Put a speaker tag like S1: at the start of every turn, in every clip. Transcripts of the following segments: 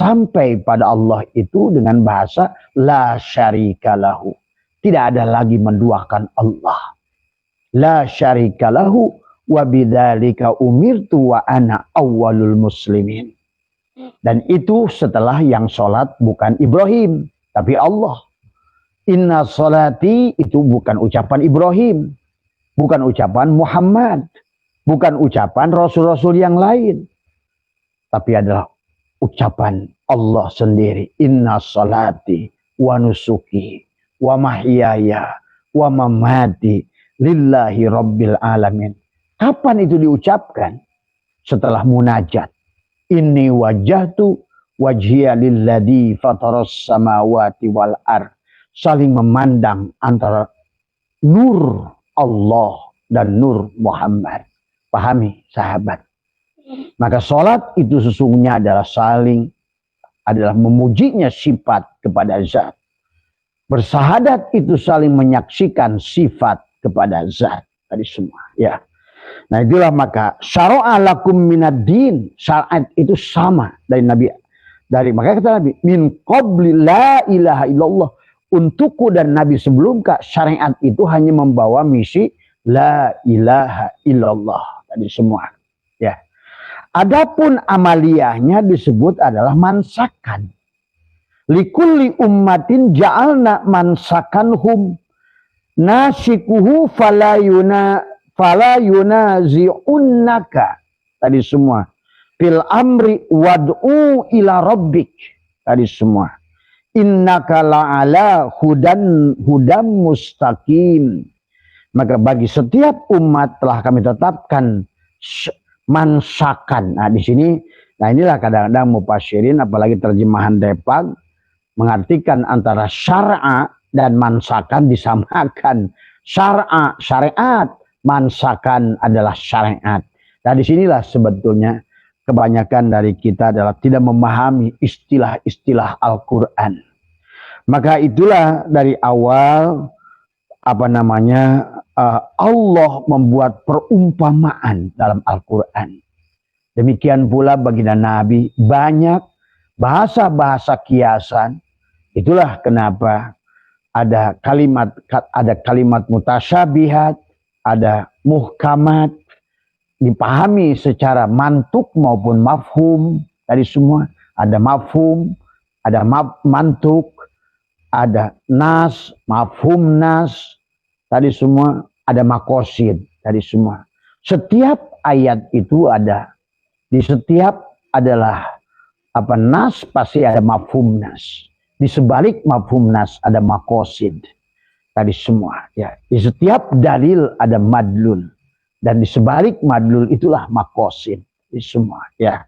S1: sampai pada Allah itu dengan bahasa la syarika lahu. Tidak ada lagi menduakan Allah. La syarika lahu wa bidzalika umirtu wa ana awwalul muslimin. Dan itu setelah yang sholat bukan Ibrahim, tapi Allah. Inna sholati itu bukan ucapan Ibrahim, bukan ucapan Muhammad, bukan ucapan rasul-rasul yang lain, tapi adalah ucapan Allah sendiri. Inna sholati wa nusuki wa mahyaya wa mamati lillahi rabbil alamin. Kapan itu diucapkan? Setelah munajat. Inni wajjahtu wajhiya lilladzi fataras samawati wal ard. Saling memandang antara nur Allah dan nur Muhammad. Pahami sahabat. Maka sholat itu sesungguhnya adalah memujinya sifat kepada zat. Bersahadat itu saling menyaksikan sifat kepada zat. Tadi semua ya. Nah itulah maka syara'a lakum minad din. Syariat itu sama dari Nabi. Makanya kata Nabi, min qabli la ilaha illallah. Untukku dan Nabi sebelum syariat itu hanya membawa misi la ilaha illallah. Tadi semua ya. Adapun amaliyahnya disebut adalah mansakan. Likulli ummatin ja'alna mansakanhum nasikuhu fala yunazi'unnaka. Tadi semua. Fil amri wad'u ila rabbik. Tadi semua. Innaka la'ala hudam mustaqim. Maka bagi setiap umat telah kami tetapkan mansakan. Nah di sini, nah inilah kadang-kadang mufasyirin apalagi terjemahan Depag mengartikan antara syar'a dan mansakan disamakan. Syar'a syariat, mansakan adalah syariat. Nah disinilah sebetulnya kebanyakan dari kita adalah tidak memahami istilah-istilah Al-Quran. Maka itulah dari awal Allah membuat perumpamaan dalam Al-Quran. Demikian pula baginda Nabi banyak bahasa-bahasa kiasan. Itulah kenapa ada kalimat mutasyabihat, ada muhkamat, dipahami secara mantuk maupun mafhum. Tadi semua ada mafhum, ada mantuk, ada nas, mafhum nas. Tadi semua ada makosid. Tadi semua. Setiap ayat itu ada. Di setiap adalah nas pasti ada mafhum nas. Di sebalik mafhum nas ada makosid. Tadi semua. Ya. Di setiap dalil ada madlul. Dan di sebalik madlul itulah makosid. Di semua. Ya.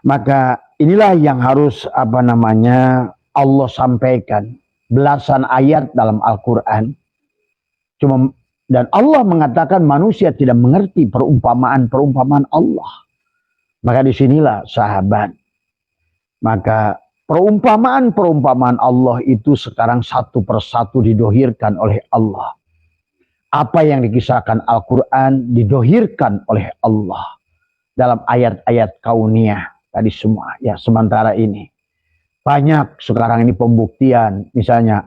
S1: Maka inilah yang harus Allah sampaikan. Belasan ayat dalam Al-Quran. Dan Allah mengatakan manusia tidak mengerti perumpamaan Allah. Maka disinilah sahabat. Maka perumpamaan Allah itu sekarang satu persatu didohirkan oleh Allah. Apa yang dikisahkan Al-Quran didohirkan oleh Allah. Dalam ayat-ayat kauniyah. Tadi semua. Ya sementara ini. Banyak sekarang ini pembuktian. Misalnya.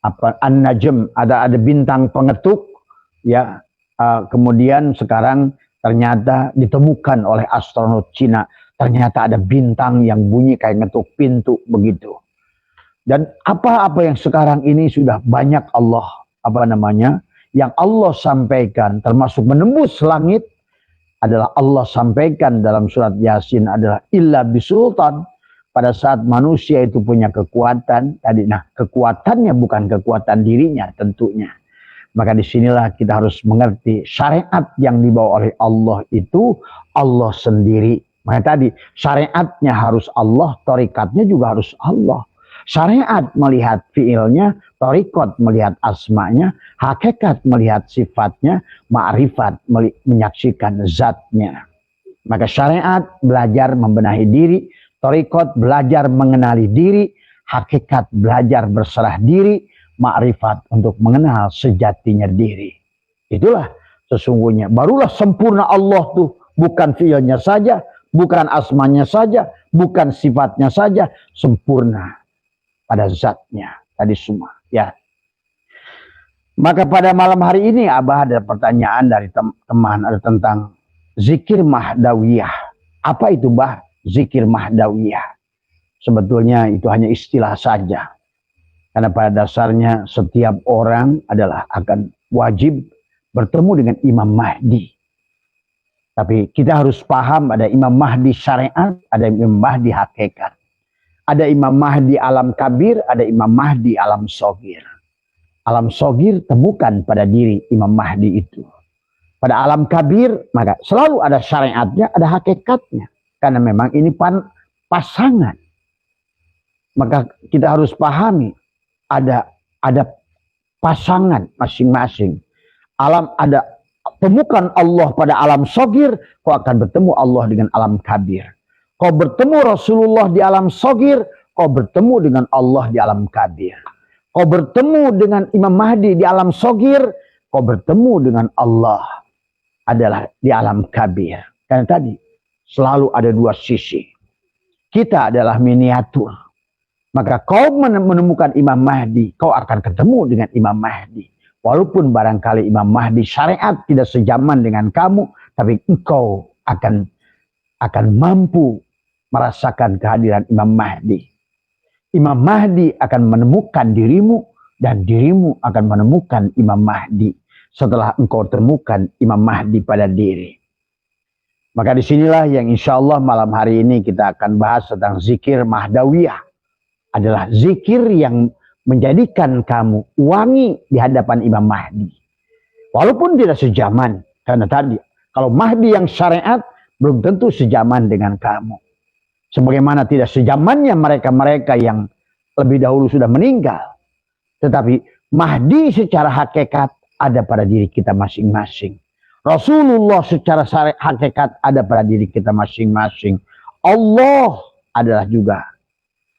S1: An-Najm. Ada bintang pengetuk. Ya. Kemudian sekarang ternyata ditemukan oleh astronot Cina. Ternyata ada bintang yang bunyi kayak ngetuk pintu. Begitu. Dan apa-apa yang sekarang ini sudah banyak Allah. Yang Allah sampaikan termasuk menembus langit adalah Allah sampaikan dalam surat Yasin adalah illa bisultan. Pada saat manusia itu punya kekuatan tadi, kekuatannya bukan kekuatan dirinya tentunya. Maka disinilah kita harus mengerti syariat yang dibawa oleh Allah itu Allah sendiri. Maka tadi syariatnya harus Allah, thariqatnya juga harus Allah. Syariat melihat fiilnya, thariqat melihat asmanya, hakikat melihat sifatnya, ma'rifat menyaksikan zatnya. Maka syariat belajar membenahi diri, thariqat belajar mengenali diri, hakikat belajar berserah diri, ma'rifat untuk mengenal sejatinya diri. Itulah sesungguhnya. Barulah sempurna Allah tuh. Bukan fiilnya saja, bukan asmanya saja, bukan sifatnya saja, sempurna pada zatnya. Tadi semua, ya. Maka pada malam hari ini Abah ada pertanyaan dari teman, ada tentang zikir mahdawiyah. Apa itu Bah? Zikir mahdawiyah. Sebetulnya itu hanya istilah saja. Karena pada dasarnya setiap orang adalah akan wajib bertemu dengan Imam Mahdi. Tapi kita harus paham ada Imam Mahdi syariat, ada Imam Mahdi hakikat. Ada Imam Mahdi alam kabir, ada Imam Mahdi alam sogir. Alam sogir temukan pada diri Imam Mahdi itu. Pada alam kabir maka selalu ada syariatnya, ada hakikatnya. Karena memang ini pasangan. Maka kita harus pahami ada pasangan masing-masing. Alam ada temukan Allah pada alam sogir, kau akan bertemu Allah dengan alam kabir. Kau bertemu Rasulullah di alam sogir, kau bertemu dengan Allah di alam kabir. Kau bertemu dengan Imam Mahdi di alam sogir, kau bertemu dengan Allah adalah di alam kabir. Karena tadi selalu ada dua sisi. Kita adalah miniatur. Maka kau menemukan Imam Mahdi, kau akan ketemu dengan Imam Mahdi. Walaupun barangkali Imam Mahdi syariat tidak sejaman dengan kamu, tapi engkau akan mampu merasakan kehadiran Imam Mahdi. Imam Mahdi akan menemukan dirimu dan dirimu akan menemukan Imam Mahdi setelah engkau temukan Imam Mahdi pada diri. Maka disinilah yang insya Allah malam hari ini kita akan bahas tentang zikir mahdawiyah. Adalah zikir yang menjadikan kamu wangi di hadapan Imam Mahdi. Walaupun tidak sejaman. Karena tadi, kalau Mahdi yang syariat, belum tentu sejaman dengan kamu. Sebagaimana tidak sejamannya mereka-mereka yang lebih dahulu sudah meninggal. Tetapi Mahdi secara hakikat ada pada diri kita masing-masing. Rasulullah secara hakikat ada pada diri kita masing-masing. Allah adalah juga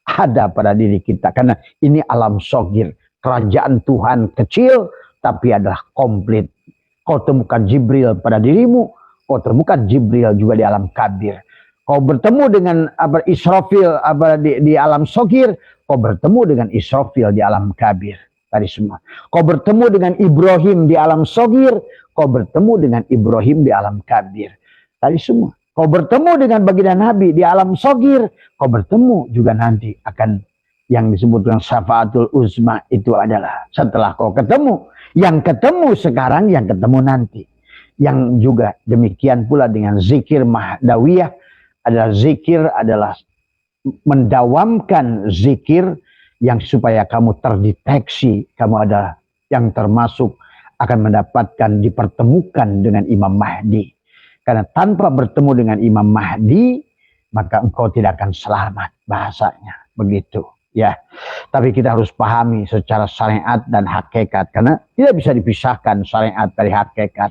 S1: ada pada diri kita. Karena ini alam sogir. Kerajaan Tuhan kecil tapi adalah komplit. Kau temukan Jibril pada dirimu. Kau temukan Jibril juga di alam kabir. Kau bertemu dengan Israfil di alam sogir. Kau bertemu dengan Israfil di alam kabir. Tadi semua. Kau bertemu dengan Ibrahim di alam sogir. Kau bertemu dengan Ibrahim di alam kabir. Tadi semua. Kau bertemu dengan baginda Nabi di alam sogir. Kau bertemu juga nanti akan yang disebut dengan syafaatul uzma. Itu adalah setelah kau ketemu. Yang ketemu sekarang, yang ketemu nanti. Yang juga demikian pula dengan zikir mahdawiyah. Adalah zikir adalah mendawamkan zikir yang supaya kamu terdeteksi. Kamu adalah yang termasuk akan mendapatkan dipertemukan dengan Imam Mahdi. Karena tanpa bertemu dengan Imam Mahdi, maka engkau tidak akan selamat, bahasanya begitu ya. Tapi kita harus pahami secara syariat dan hakikat, karena tidak bisa dipisahkan syariat dari hakikat.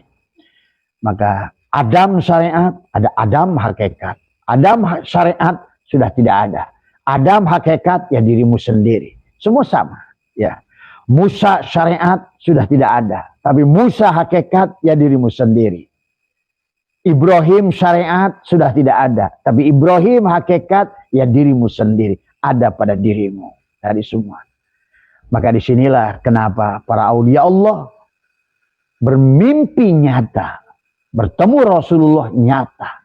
S1: Maka Adam syariat, ada Adam hakikat. Adam syariat sudah tidak ada. Adam hakikat ya dirimu sendiri. Semua sama ya. Musa syariat sudah tidak ada, tapi Musa hakikat ya dirimu sendiri. Ibrahim syariat sudah tidak ada. Tapi Ibrahim hakikat ya dirimu sendiri. Ada pada dirimu. Dari semua. Maka disinilah kenapa para aulia Allah bermimpi nyata. Bertemu Rasulullah nyata.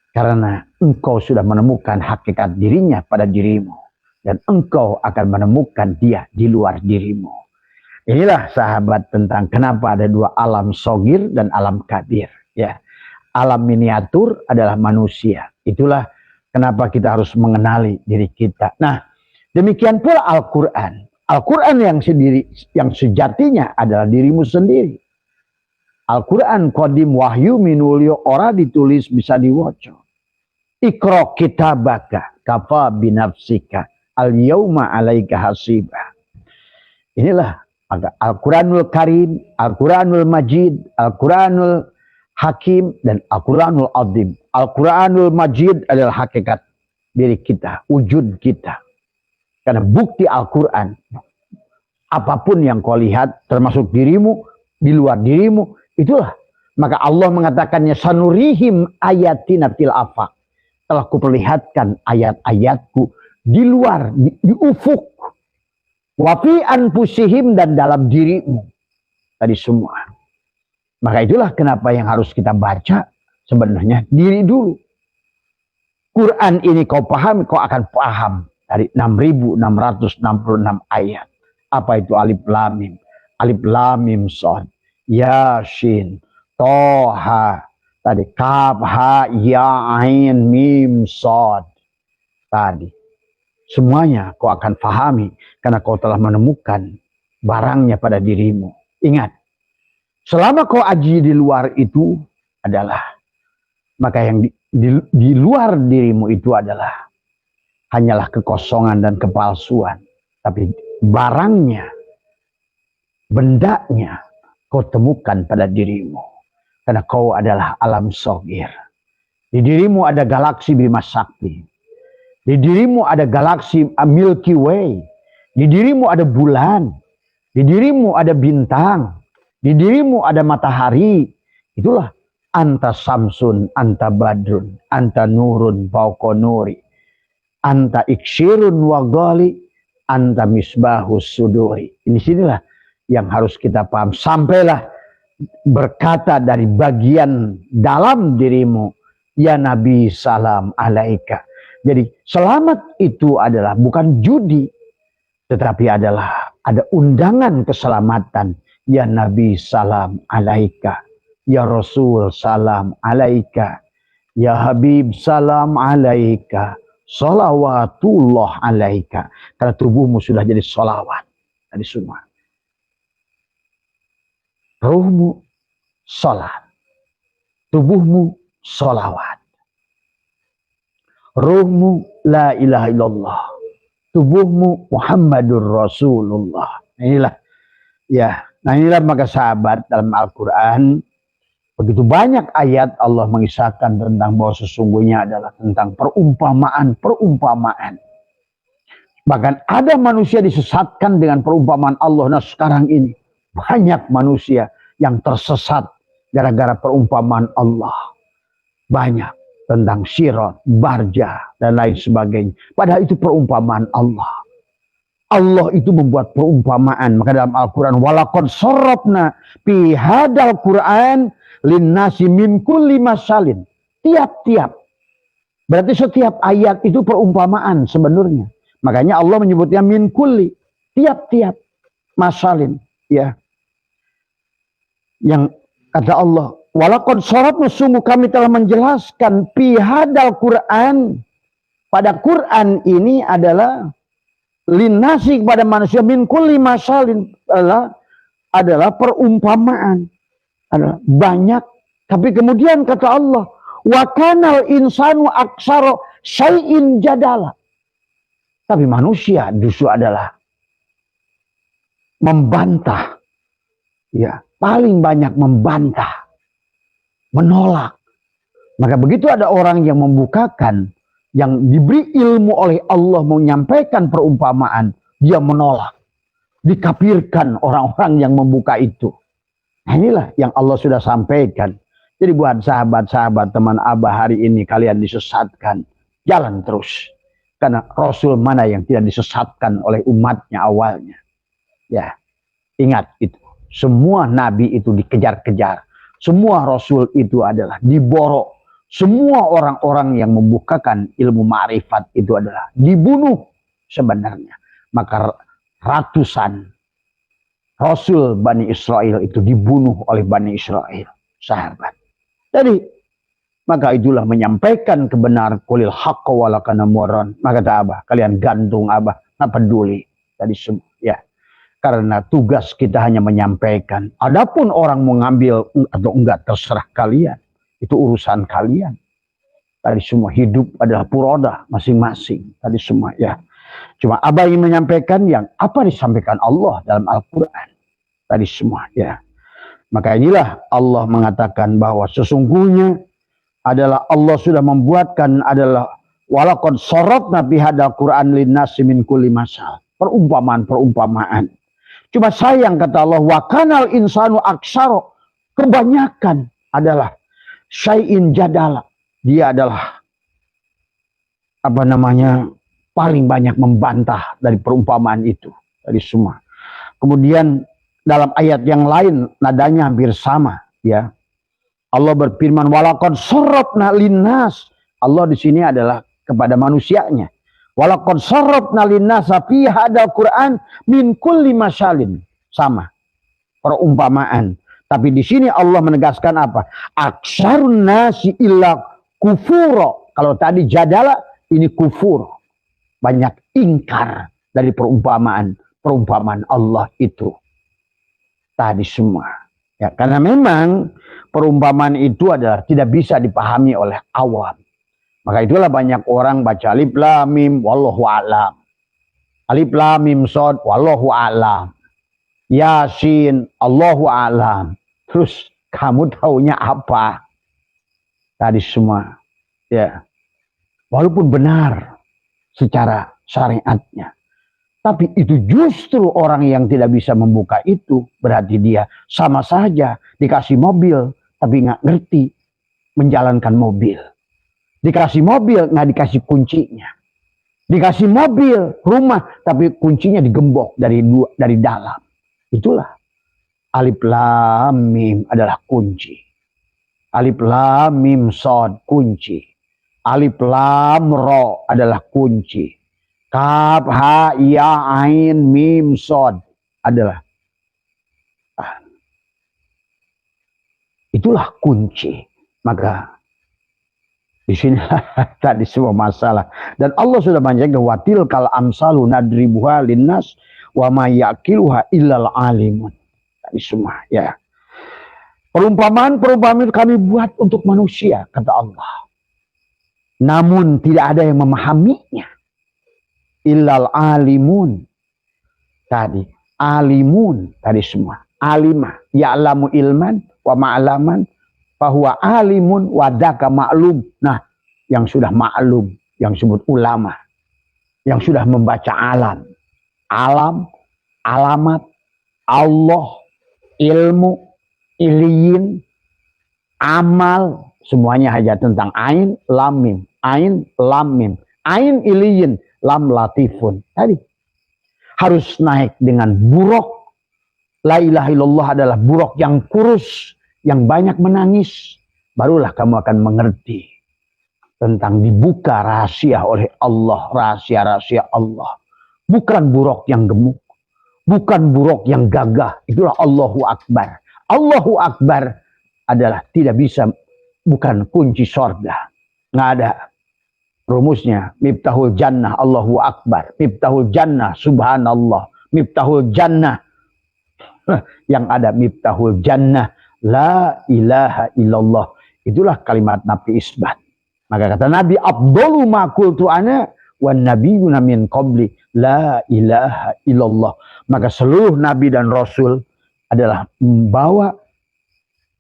S1: Karena engkau sudah menemukan hakikat dirinya pada dirimu. Dan engkau akan menemukan dia di luar dirimu. Inilah sahabat tentang kenapa ada dua alam sogir dan alam kabir. Ya, alam miniatur adalah manusia. Itulah kenapa kita harus mengenali diri kita. Nah, demikian pula Al-Quran. Al-Quran yang sejatinya adalah dirimu sendiri. Al-Quran qadim wahyu minulyo ora ditulis bisa diwoco. Iqra kitabaka kafa binafsika al-yauma alaika hasibah. Inilah Al-Quranul Karim, Al-Quranul Majid, Al-Quranul Hakim dan Al-Quranul Azim. Al-Quranul Majid adalah hakikat diri kita, wujud kita. Karena bukti Al-Quran, apapun yang kau lihat termasuk dirimu, di luar dirimu, itulah Maka Allah mengatakannya, sanurihim ayatina fil afaq. Telah kuperlihatkan ayat-ayatku di luar, di ufuk. Wa fi anfusihim, dan dalam dirimu. Tadi semua. Maka itulah kenapa yang harus kita baca sebenarnya diri dulu. Quran ini kau paham, kau akan paham dari 6.666 ayat. Apa itu alif lam mim? Alif lam mim shad, yasin, toha, tadi kaf ha ya ain mim shad. Tadi semuanya kau akan pahami karena kau telah menemukan barangnya pada dirimu. Ingat, selama kau aji di luar itu adalah, maka yang di luar dirimu itu adalah hanyalah kekosongan dan kepalsuan. Tapi barangnya, bendanya kau temukan pada dirimu. Karena kau adalah alam shogir. Di dirimu ada galaksi Bima Sakti. Di dirimu ada galaksi Milky Way. Di dirimu ada bulan. Di dirimu ada bintang. Di dirimu ada matahari. Itulah anta samsun, anta badrun, anta nurun fauqa nuri, anta ikshirun wa ghali, anta misbahus suduri. Ini sinilah yang harus kita paham. Sampailah berkata dari bagian dalam dirimu, ya Nabi salam alaika. Jadi selamat itu adalah bukan judi, tetapi adalah ada undangan keselamatan. Ya Nabi salam alaika. Ya Rasul salam alaika. Ya Habib salam alaika. Salawatullah alaika. Karena tubuhmu sudah jadi salawat. Tadi semua. Ruhmu salat. Tubuhmu salawat. Ruhmu la ilaha illallah. Tubuhmu Muhammadur Rasulullah. Inilah ya. Nah inilah maka sahabat dalam Al-Quran. Begitu banyak ayat Allah mengisahkan tentang bahwa sesungguhnya adalah tentang perumpamaan-perumpamaan. Bahkan ada manusia disesatkan dengan perumpamaan Allah. Nah sekarang ini banyak manusia yang tersesat gara-gara perumpamaan Allah. Banyak tentang sirat, barja, dan lain sebagainya. Padahal itu perumpamaan Allah. Allah itu membuat perumpamaan. Maka dalam Al-Quran, walaqad sarrafna fi hadal Quran linnasi min kulli masalin. Tiap-tiap. Berarti setiap ayat itu perumpamaan sebenarnya. Makanya Allah menyebutnya min kulli. Tiap-tiap masalin. Ya. Yang kata Allah, walaqad sarrafna, sungguh kami telah menjelaskan fi hadal Quran. Pada Quran ini adalah linnasi, kepada manusia, min kulli masalin, adalah perumpamaan. Adalah banyak. Tapi kemudian kata Allah, wa kanal insanu aksara syai'in jadala. Tapi manusia justru adalah membantah. Ya, paling banyak membantah, menolak. Maka begitu ada orang yang membukakan, yang diberi ilmu oleh Allah menyampaikan perumpamaan, dia menolak. Dikafirkan orang-orang yang membuka itu. Nah inilah yang Allah sudah sampaikan. Jadi buat sahabat-sahabat teman Abah hari ini, kalian disesatkan, jalan terus. Karena Rasul mana yang tidak disesatkan oleh umatnya awalnya. Ya, ingat itu. Semua Nabi itu dikejar-kejar. Semua Rasul itu adalah diborok. Semua orang-orang yang membukakan ilmu ma'rifat itu adalah dibunuh sebenarnya. Maka ratusan Rasul Bani Israel itu dibunuh oleh Bani Israel. Sahabat. Jadi maka itulah menyampaikan kebenaran, kulil haqqa walakana muran. Maka kata Abah, kalian gantung Abah, nggak peduli. Tadi ya. Karena tugas kita hanya menyampaikan. Adapun orang mengambil atau enggak terserah kalian. Itu urusan kalian. Tadi semua hidup adalah puroda masing-masing. Tadi semua ya. Cuma Abah ingin menyampaikan yang apa disampaikan Allah dalam Al-Quran. Tadi semua ya. Maka inilah Allah mengatakan bahwa sesungguhnya adalah Allah sudah membuatkan adalah walaqad sarrafna fi hadzal Qur'an linnasi min kulli masal. Perumpamaan-perumpamaan. Cuma sayang kata Allah, wa kanal insanu aksaro, kebanyakan adalah syai'in jadala. Dia adalah paling banyak membantah dari perumpamaan itu, dari semua. Kemudian dalam ayat yang lain nadanya hampir sama, ya. Allah berfirman, walaqad sarrafna linnas. Allah di sini adalah kepada manusianya. Walaqad sarrafna linnas fi hadzal Qur'an min kulli masalin. Sama. Perumpamaan. Tapi di sini Allah menegaskan apa? Aksarun nasi illa kufuro. Kalau tadi jadala, ini kufur. Banyak ingkar dari perumpamaan Allah itu. Tadi semua. Ya, karena memang perumpamaan itu adalah tidak bisa dipahami oleh awam. Maka itulah banyak orang baca alif lam mim wallahu a'lam. Alif lam mim shad wallahu a'lam. Yasin Allahu a'lam. Terus kamu taunya apa? Tadi semua. Ya. Walaupun benar secara syariatnya. Tapi itu justru orang yang tidak bisa membuka itu. Berarti dia sama saja dikasih mobil. Tapi nggak ngerti menjalankan mobil. Dikasih mobil nggak dikasih kuncinya. Dikasih mobil rumah. Tapi kuncinya digembok dari dalam. Itulah. Alif lam mim adalah kunci. Alif lam mim shad kunci. Alif lam ro adalah kunci. Kaf, ha, ya, ain, mim, shad adalah itulah kunci. Maka di sini tadi semua masalah. Dan Allah sudah menjaga watil kal amsalu nadribuha linnas wa ma yaqiluha illal alimun. Tadi semua ya. Perumpamaan itu kami buat untuk manusia, kata Allah. Namun tidak ada yang memahaminya. Illal alimun. Tadi. Alimun. Tadi semua. Alimah. Ya'lamu ilman. Wa ma'laman. Fahuwa alimun. Wadaka ma'lum. Nah. Yang sudah ma'lum. Yang disebut ulama. Yang sudah membaca alam. Alam. Alamat. Allah. Ilmu. Iliyin. Amal. Semuanya hanya tentang ain. Lam mim. Ain. Lam mim. Ain iliyin. Lam latifun. Tadi. Harus naik dengan buruk. La ilaha illallah adalah buruk yang kurus. Yang banyak menangis. Barulah kamu akan mengerti. Tentang dibuka rahasia oleh Allah. Rahasia-rahasia Allah. Bukan buruk yang gemuk. Bukan buruk yang gagah. Itulah Allahu Akbar. Allahu Akbar adalah tidak bisa. Bukan kunci surga. Nggak ada. Rumusnya, miftahul jannah Allahu Akbar, miftahul jannah subhanallah, miftahul jannah. Yang ada miftahul jannah la ilaha illallah. Itulah kalimat Nabi isbat. Maka kata Nabi, afdalu ma qultu ana wan nabiyuna min qabli la ilaha illallah. Maka seluruh nabi dan rasul adalah membawa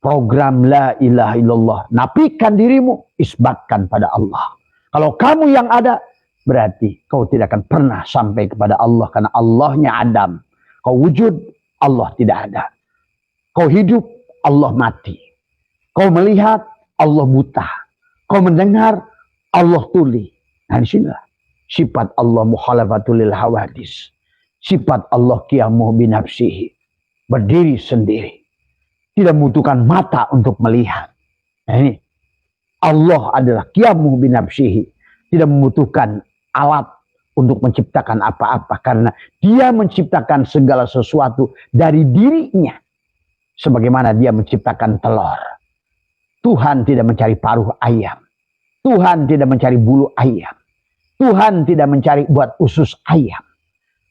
S1: program la ilaha illallah. Nafikan dirimu, isbatkan pada Allah. Kalau kamu yang ada, berarti kau tidak akan pernah sampai kepada Allah. Karena Allahnya Adam. Kau wujud, Allah tidak ada. Kau hidup, Allah mati. Kau melihat, Allah buta. Kau mendengar, Allah tuli. Nah disinilah sifat Allah mukhalafatul lil hawadis. Sifat Allah qiyamuh binafsihi. Berdiri sendiri. Tidak membutuhkan mata untuk melihat. Nah ini. Allah adalah qiyamuh binafsihi. Tidak membutuhkan alat untuk menciptakan apa-apa. Karena dia menciptakan segala sesuatu dari dirinya. Sebagaimana dia menciptakan telur. Tuhan tidak mencari paruh ayam. Tuhan tidak mencari bulu ayam. Tuhan tidak mencari buat usus ayam.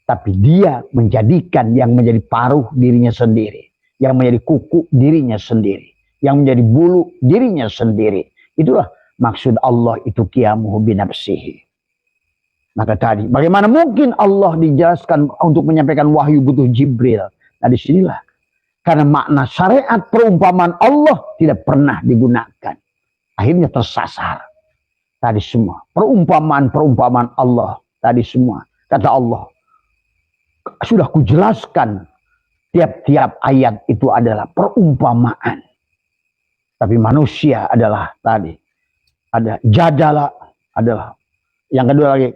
S1: Tapi dia menjadikan yang menjadi paruh dirinya sendiri. Yang menjadi kuku dirinya sendiri. Yang menjadi bulu dirinya sendiri. Itulah maksud Allah itu qiyamuh binafsihi. Maka tadi, bagaimana mungkin Allah dijelaskan untuk menyampaikan wahyu butuh Jibril? Nah disinilah. Karena makna syariat perumpamaan Allah tidak pernah digunakan. Akhirnya tersasar. Tadi semua. Perumpamaan Allah. Tadi semua. Kata Allah. Sudah kujelaskan. Tiap-tiap ayat itu adalah perumpamaan. Tapi manusia adalah tadi. Ada jadala, adalah. Yang kedua lagi,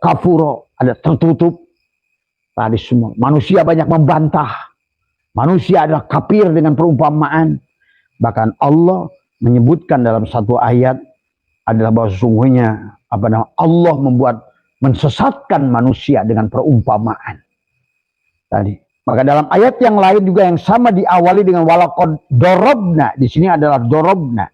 S1: kafuro, ada tertutup. Tadi semua. Manusia banyak membantah. Manusia adalah kafir dengan perumpamaan. Bahkan Allah menyebutkan dalam satu ayat adalah bahwa sesungguhnya Allah mensesatkan manusia dengan perumpamaan. Tadi. Maka dalam ayat yang lain juga yang sama diawali dengan walaqad dorobna. Di sini adalah dorobna.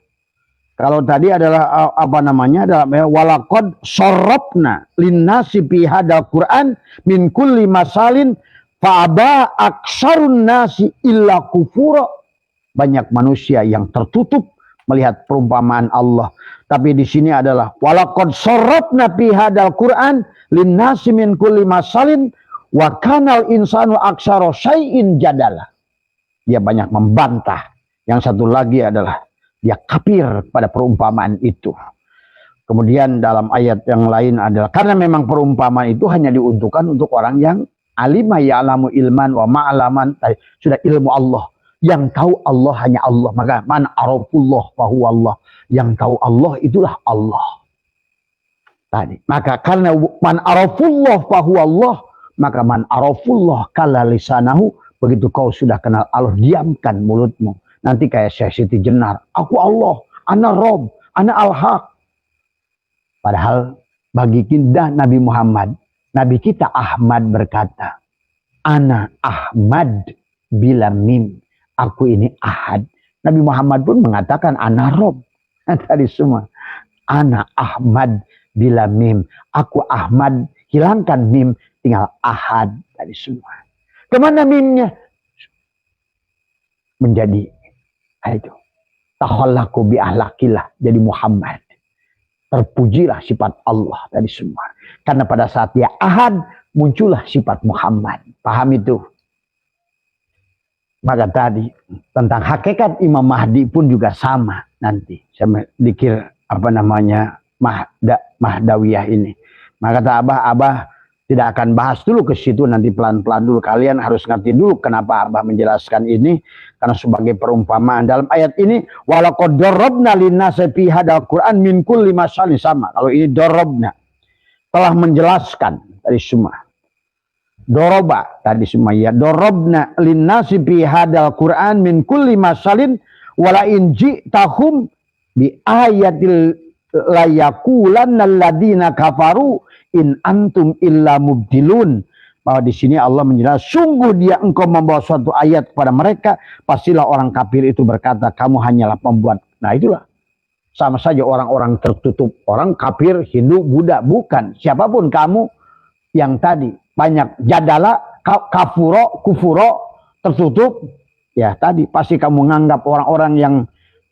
S1: Kalau tadi adalah adalah walaqad sorobna linnasi fi hadal Quran min kulli masalin fa'aba aksarun nasi illa kufura. Banyak manusia yang tertutup melihat perumpamaan Allah. Tapi di sini adalah walaqad sorobna fi hadal Quran linnasi min kulli masalin wa kanal insanu aksara syai'in jadala. Dia banyak membantah. Yang satu lagi adalah dia kafir pada perumpamaan itu. Kemudian dalam ayat yang lain adalah karena memang perumpamaan itu hanya diuntukkan untuk orang yang alima ya'lamu ilman wa ma'laman, sudah ilmu Allah. Yang tahu Allah hanya Allah. Maka man arafullah fahuwa Allah. Yang tahu Allah itulah Allah. Tadi. Maka karena man arafullah fahuwa Allah, maka man arafullah kala lisanahu, begitu kau sudah kenal Allah, diamkan mulutmu. Nanti kayak Syekh Siti Jenar, aku Allah, ana Rob, ana Al-Haq. Padahal bagi kita Nabi Muhammad, Nabi kita Ahmad berkata, ana Ahmad bila mim, aku ini Ahad. Nabi Muhammad pun mengatakan ana Rob. Tadi semua, ana Ahmad bila mim, aku Ahmad, hilangkan mim, tinggal Ahad tadi semua. Kemana mimnya? Menjadi itu. Takhallaku bi ahlakillah, jadi Muhammad. Terpujilah sifat Allah tadi semua. Karena pada saat dia Ahad, muncullah sifat Muhammad. Paham itu? Maka tadi tentang hakikat Imam Mahdi pun juga sama nanti. Saya dikir Mahdawiyah ini. Maka kata Abah tidak akan bahas dulu ke situ, nanti pelan-pelan dulu. Kalian harus ngerti dulu kenapa Abah menjelaskan ini. Karena sebagai perumpamaan dalam ayat ini, walaqad darabna linnasi fi hadzal Qur'an min kulli masalin, sama. Kalau ini darabna, telah menjelaskan tadi semua. Doroba tadi semua ya. Darabna linnasi fi hadzal Qur'an min kulli masalin wala in ji'tahum bi ayatil la yaqulanna alladziina kafaru in antum illa mubdilun. Bahwa di sini Allah menjelaskan, sungguh dia engkau membawa suatu ayat kepada mereka, pastilah orang kafir itu berkata, kamu hanyalah pembuat. Nah itulah, sama saja orang-orang tertutup, orang kafir, Hindu, Buddha, bukan. Siapapun kamu yang tadi banyak jadala, kufuro, tertutup, ya tadi pasti kamu menganggap orang-orang yang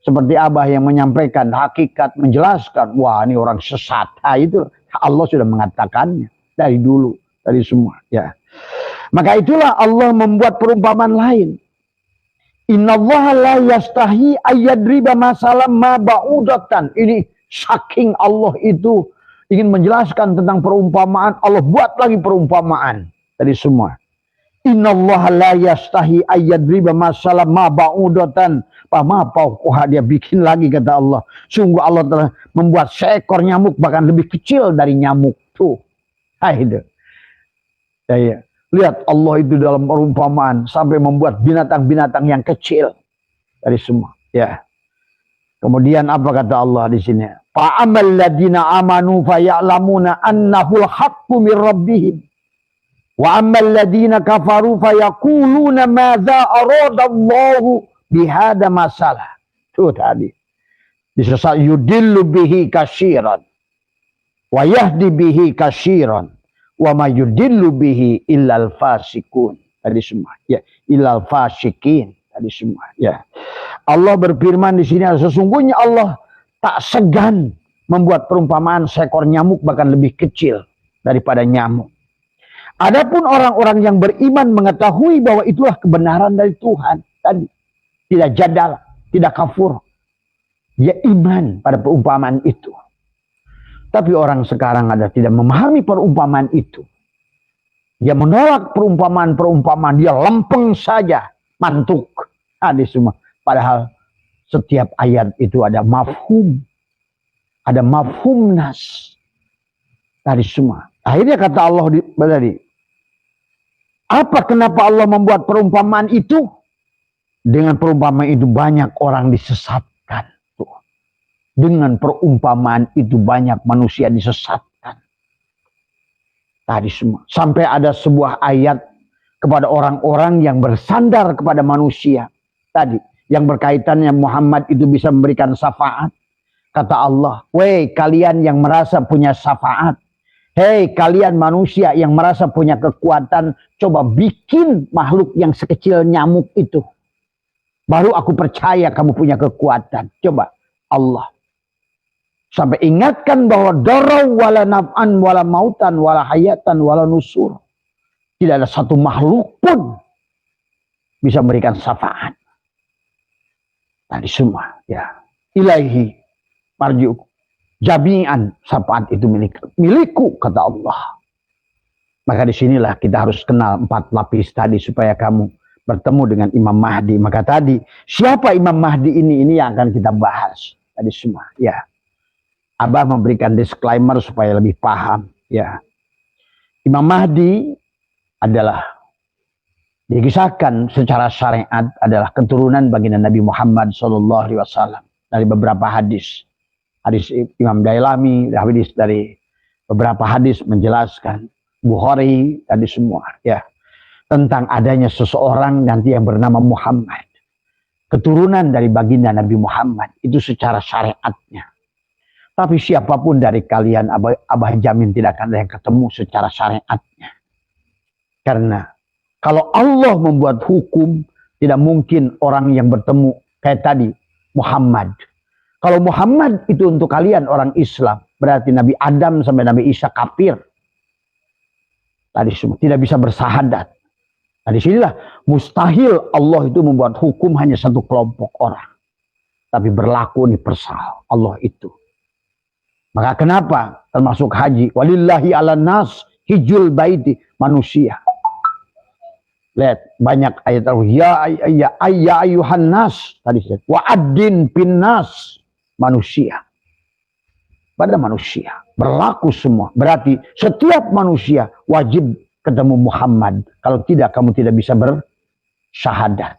S1: seperti Abah yang menyampaikan hakikat, menjelaskan, wah ini orang sesat. Nah itu Allah sudah mengatakannya dari dulu. Dari semua, ya. Maka itulah Allah membuat perumpamaan lain. Innallaha la yastahi ayyadriba masalam ma ba'udatan. Ini saking Allah itu ingin menjelaskan tentang perumpamaan, Allah buat lagi perumpamaan dari semua. Innallaha la yastahi ayyadriba masalam ma ba'udatan. Dia bikin lagi kata Allah. Sungguh Allah telah membuat seekor nyamuk bahkan lebih kecil dari nyamuk tuh. Itu. Ya. Lihat Allah itu dalam perumpamaan sampai membuat binatang-binatang yang kecil dari semua. Ya. Kemudian apa kata Allah di sini? Fa'amal ladina amanu faya'lamuna annahul haqqu mir rabbihim. Wa amal ladina kafaru fayaquluna madza aradallahu bihada masalah. Itu tadi. Disesat yudillu bihi katsiran wa yahdi bihi katsiran. Wa ma yudillu bihi illal fasikun. Tadi semua. Ya, illal fasikin. Tadi semua. Ya. Allah berfirman di sini, sesungguhnya Allah tak segan membuat perumpamaan seekor nyamuk bahkan lebih kecil daripada nyamuk. Adapun orang-orang yang beriman mengetahui bahwa itulah kebenaran dari Tuhan. Tadi. Tidak jadal, tidak kafur. Dia iman pada perumpamaan itu. Tapi orang sekarang ada tidak memahami perumpamaan itu. Dia menolak perumpamaan-perumpamaan. Dia lempeng saja, mantuk. Ada semua. Padahal setiap ayat itu ada mafhum. Ada mafhum nas. Dari semua. Akhirnya kata Allah tadi, kenapa Allah membuat perumpamaan itu? Dengan perumpamaan itu banyak orang disesatkan. Tuh. Dengan perumpamaan itu banyak manusia disesatkan. Tadi semua. Sampai ada sebuah ayat kepada orang-orang yang bersandar kepada manusia. Tadi. Yang berkaitannya Muhammad itu bisa memberikan syafaat. Kata Allah, weh kalian yang merasa punya syafaat. Hei kalian manusia yang merasa punya kekuatan. Coba bikin makhluk yang sekecil nyamuk itu. Baru aku percaya kamu punya kekuatan. Coba Allah. Sampai ingatkan bahwa darau wala naf'an wala mautan wala hayatan wala nusur. Tidak ada satu makhluk pun bisa memberikan syafaat. Tadi semua ya. Ilahi marji'u. Jami'an syafaat itu milikku kata Allah. Maka disinilah kita harus kenal 4 lapis tadi supaya kamu bertemu dengan Imam Mahdi. Maka tadi siapa Imam Mahdi ini yang akan kita bahas tadi semua ya. Abah memberikan disclaimer supaya lebih paham ya. Imam Mahdi adalah dikisahkan secara syariat adalah keturunan baginda Nabi Muhammad SAW dari beberapa hadis. Hadis Imam Dailami, hadis dari beberapa hadis menjelaskan Bukhari tadi semua ya. Tentang adanya seseorang nanti yang bernama Muhammad. Keturunan dari baginda Nabi Muhammad. Itu secara syariatnya. Tapi siapapun dari kalian, Abah jamin tidak akan ada yang ketemu secara syariatnya. Karena kalau Allah membuat hukum, tidak mungkin orang yang bertemu kayak tadi, Muhammad. Kalau Muhammad itu untuk kalian orang Islam, berarti Nabi Adam sampai Nabi Isa kafir. Tadi semua tidak bisa bersahadat. Nah disinilah mustahil Allah itu membuat hukum hanya satu kelompok orang. Tapi berlaku universal Allah itu. Maka kenapa termasuk haji? Walillahi ala nas hijul baiti manusia. Lihat banyak ayat ya ayuhan nas tadi wa addin bin nas manusia. Pada manusia berlaku semua. Berarti setiap manusia wajib ketemu Muhammad. Kalau tidak, kamu tidak bisa bersyahadat.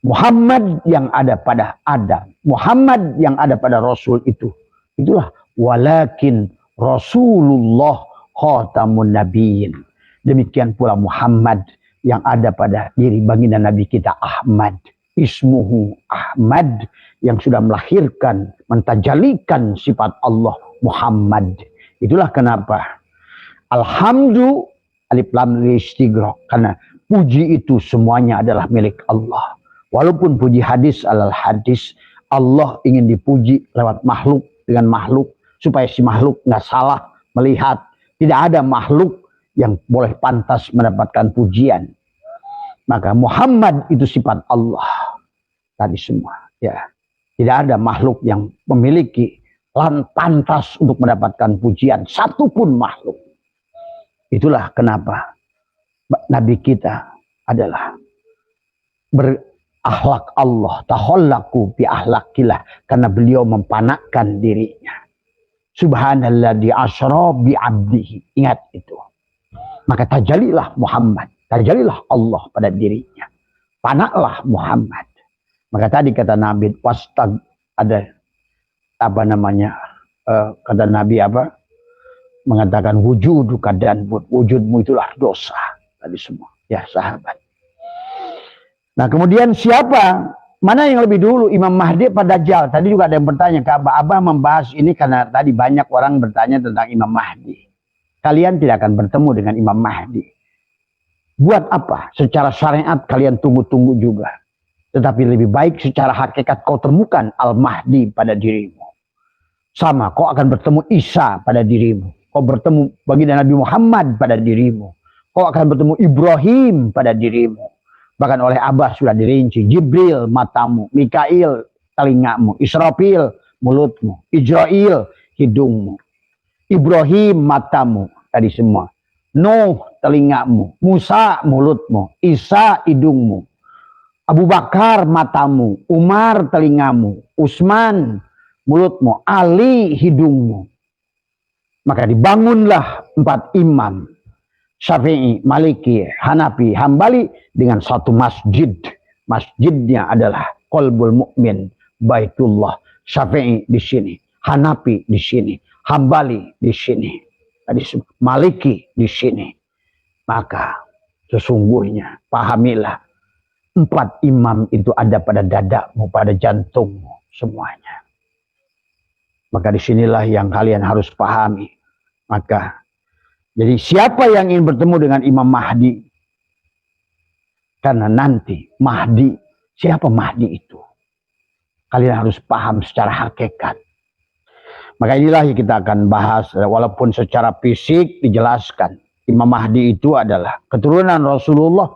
S1: Muhammad yang ada pada Adam. Muhammad yang ada pada Rasul itu. Itulah. Walakin Rasulullah khatamun nabiyyin. Demikian pula Muhammad yang ada pada diri baginda Nabi kita Ahmad. Ismuhu Ahmad. Yang sudah melahirkan, mentajalikan sifat Allah Muhammad. Itulah kenapa. Alhamdulillah alif lam istighra, karena puji itu semuanya adalah milik Allah. Walaupun puji hadis alal hadis, Allah ingin dipuji lewat makhluk dengan makhluk supaya si makhluk nggak salah melihat. Tidak ada makhluk yang boleh pantas mendapatkan pujian. Maka Muhammad itu sifat Allah. Tadi semua ya. Tidak ada makhluk yang memiliki pantas untuk mendapatkan pujian. Satupun makhluk. Itulah kenapa Nabi kita adalah berakhlak Allah. Tahollaku bi ahlakillah. Karena beliau mempanakkan dirinya. Subhanalladzi asra bi abdihi. Ingat itu. Maka tajalilah Muhammad. Tajalilah Allah pada dirinya. Panaklah Muhammad. Maka tadi kata Nabi ada apa namanya kata Nabi apa? Mengatakan wujudu keadaan wujudmu itulah dosa tadi semua ya sahabat. Nah kemudian siapa mana yang lebih dulu Imam Mahdi pada Dajjal? Tadi juga ada yang bertanya ke Abah membahas ini karena tadi banyak orang bertanya tentang Imam Mahdi. Kalian tidak akan bertemu dengan Imam Mahdi. Buat apa? Secara syariat kalian tunggu-tunggu juga. Tetapi lebih baik secara hakikat kau temukan Al-Mahdi pada dirimu. Sama kau akan bertemu Isa pada dirimu. Kau bertemu baginda Nabi Muhammad pada dirimu. Kau akan bertemu Ibrahim pada dirimu. Bahkan oleh Abah sudah dirinci. Jibril matamu. Mikail telingamu. Israfil mulutmu. Ijrail hidungmu. Ibrahim matamu. Tadi semua. Nuh telingamu. Musa mulutmu. Isa hidungmu. Abu Bakar matamu, Umar telingamu, Utsman mulutmu, Ali hidungmu. Maka dibangunlah 4 imam, Syafi'i, Maliki, Hanafi, Hambali dengan satu masjid. Masjidnya adalah Qalbul Mukmin, Baitullah. Syafi'i di sini, Hanafi di sini, Hambali di sini, Maliki di sini. Maka sesungguhnya pahamilah 4 imam itu ada pada dadamu, pada jantungmu semuanya. Maka disinilah yang kalian harus pahami. Maka jadi siapa yang ingin bertemu dengan Imam Mahdi? Karena nanti Mahdi, siapa Mahdi itu? Kalian harus paham secara hakikat. Maka inilah yang kita akan bahas. Walaupun secara fisik dijelaskan. Imam Mahdi itu adalah keturunan Rasulullah.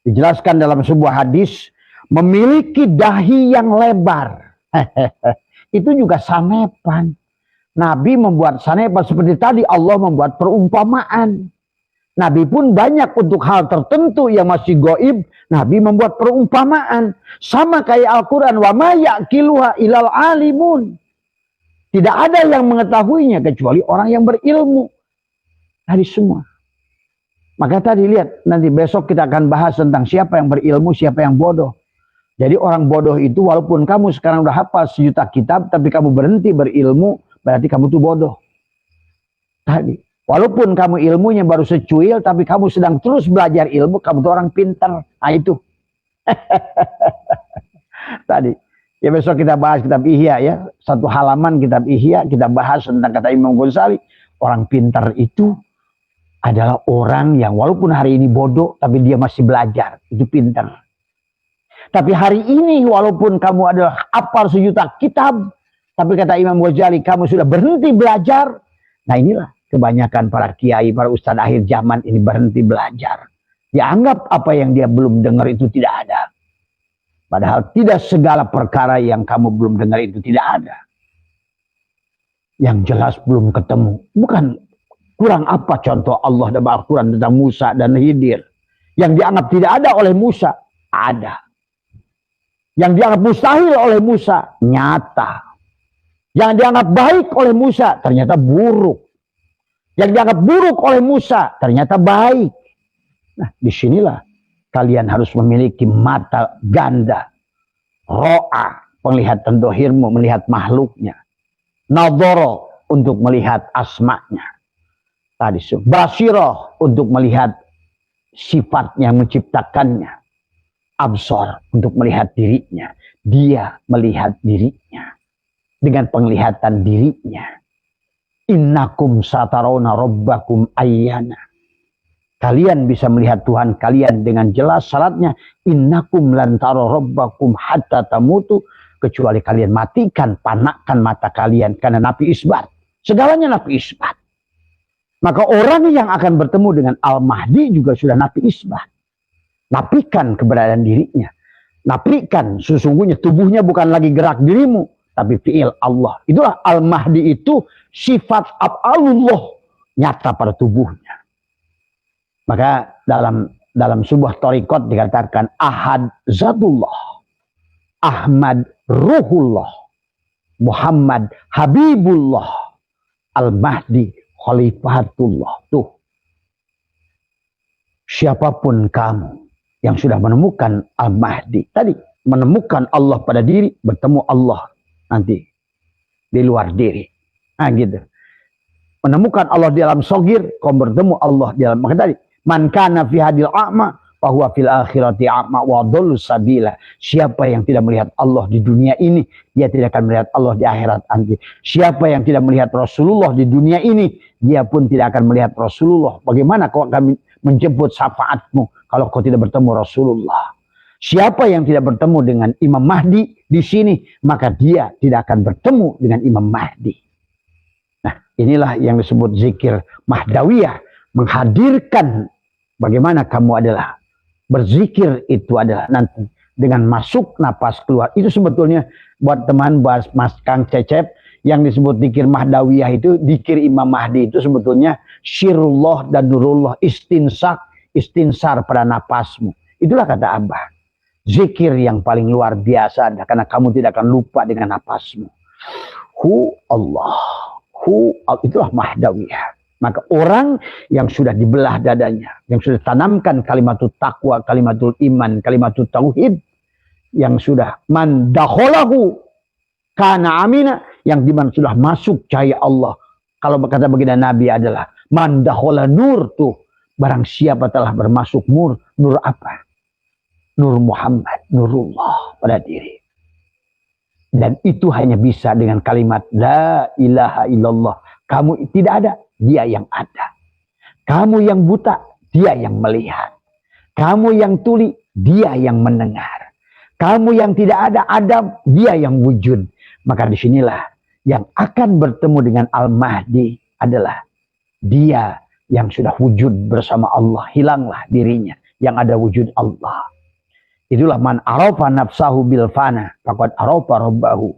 S1: Dijelaskan dalam sebuah hadis. Memiliki dahi yang lebar. Itu juga sanepan. Nabi membuat sanepan seperti tadi Allah membuat perumpamaan. Nabi pun banyak untuk hal tertentu yang masih goib. Nabi membuat perumpamaan. Sama kayak Al-Quran. Wa ma ya'kiluha ilal alimun. Tidak ada yang mengetahuinya kecuali orang yang berilmu. Tadi semua. Maka tadi lihat. Nanti besok kita akan bahas tentang siapa yang berilmu, siapa yang bodoh. Jadi orang bodoh itu walaupun kamu sekarang udah hafal 1 juta kitab. Tapi kamu berhenti berilmu. Berarti kamu tuh bodoh. Tadi. Walaupun kamu ilmunya baru secuil, tapi kamu sedang terus belajar ilmu, kamu tuh orang pintar. Nah itu. Tadi. Ya besok kita bahas kitab Ihya ya. 1 halaman kitab Ihya, kita bahas tentang kata Imam Ghazali. Orang pintar itu adalah orang yang walaupun hari ini bodoh, tapi dia masih belajar. Itu pintar. Tapi hari ini walaupun kamu adalah hafal 1 juta kitab, tapi kata Imam Ghazali, kamu sudah berhenti belajar. Nah inilah kebanyakan para kiai, para ustadz akhir zaman ini berhenti belajar. Dianggap apa yang dia belum dengar itu tidak ada. Padahal tidak segala perkara yang kamu belum dengar itu tidak ada. Yang jelas belum ketemu. Bukan kurang apa contoh Allah dalam Al-Quran tentang Musa dan Khidir. Yang dianggap tidak ada oleh Musa, ada. Yang dianggap mustahil oleh Musa, nyata. Yang dianggap baik oleh Musa, ternyata buruk. Yang dianggap buruk oleh Musa, ternyata baik. Nah, disinilah kalian harus memiliki mata ganda. Ro'a, penglihatan dohirmu, melihat makhluknya. Nadhara, untuk melihat asma'nya. Tadi, basirah, untuk melihat sifatnya, menciptakannya. Absor, untuk melihat dirinya. Dia melihat dirinya. Dengan penglihatan dirinya. Innakum satarawna rabbakum ayyana. Kalian bisa melihat Tuhan kalian dengan jelas. Syaratnya innakum lan tara rabbakum hatta tamutu, kecuali kalian matikan, panakkan mata kalian, karena nafi isbat. Segalanya nafi isbat. Maka orang yang akan bertemu dengan Al-Mahdi juga sudah nafi isbat. Nafikan keberadaan dirinya. Nafikan sesungguhnya tubuhnya bukan lagi gerak dirimu, tapi fi'il Allah. Itulah Al-Mahdi itu sifat af'alullah nyata pada tubuhnya. Maka dalam sebuah thariqat dikatakan Ahad Zatullah, Ahmad Ruhullah, Muhammad Habibullah, Al-Mahdi Khalifatullah. Tuh. Siapapun kamu yang sudah menemukan Al-Mahdi tadi, menemukan Allah pada diri, bertemu Allah nanti di luar diri. Nah gitu. Menemukan Allah di alam sogir, kau bertemu Allah di alam. Maka tadi, man kana fi hadil a'ma, fahuwa fil akhirati a'ma wa dhullu sabila. Siapa yang tidak melihat Allah di dunia ini, dia tidak akan melihat Allah di akhirat nanti. Siapa yang tidak melihat Rasulullah di dunia ini, dia pun tidak akan melihat Rasulullah. Bagaimana kau akan menjemput syafaatmu kalau kau tidak bertemu Rasulullah? Siapa yang tidak bertemu dengan Imam Mahdi di sini, maka dia tidak akan bertemu dengan Imam Mahdi. Nah, inilah yang disebut zikir Mahdawiyah, menghadirkan bagaimana kamu adalah berzikir itu adalah nanti dengan masuk napas keluar. Itu sebetulnya buat teman Mas Kang Cecep yang disebut zikir Mahdawiyah itu, zikir Imam Mahdi itu sebetulnya syirullah dan nurullah, istinsar pada napasmu. Itulah kata Abah. zikir yang paling luar biasa, karena kamu tidak akan lupa dengan napasmu. Allah, itulah mahdawiyah. Maka orang yang sudah dibelah dadanya, yang sudah tanamkan kalimatul taqwa, kalimatul iman, kalimatul tauhid, yang sudah man dakhalahu kana amina, yang dimana sudah masuk cahaya Allah. Kalau berkata baginda Nabi adalah man dakhala nur, tuh barang siapa telah bermasuk nur apa? Nur Muhammad, nurullah pada diri. Dan itu hanya bisa dengan kalimat la ilaha illallah. Kamu tidak ada, dia yang ada. Kamu yang buta, dia yang melihat. Kamu yang tuli, dia yang mendengar. Kamu yang tidak ada, dia yang wujud. Maka disinilah yang akan bertemu dengan Al-Mahdi adalah dia yang sudah wujud bersama Allah. Hilanglah dirinya, yang ada wujud Allah. Itulah man arafa nafsahu bil fana faqad arafa rabbahu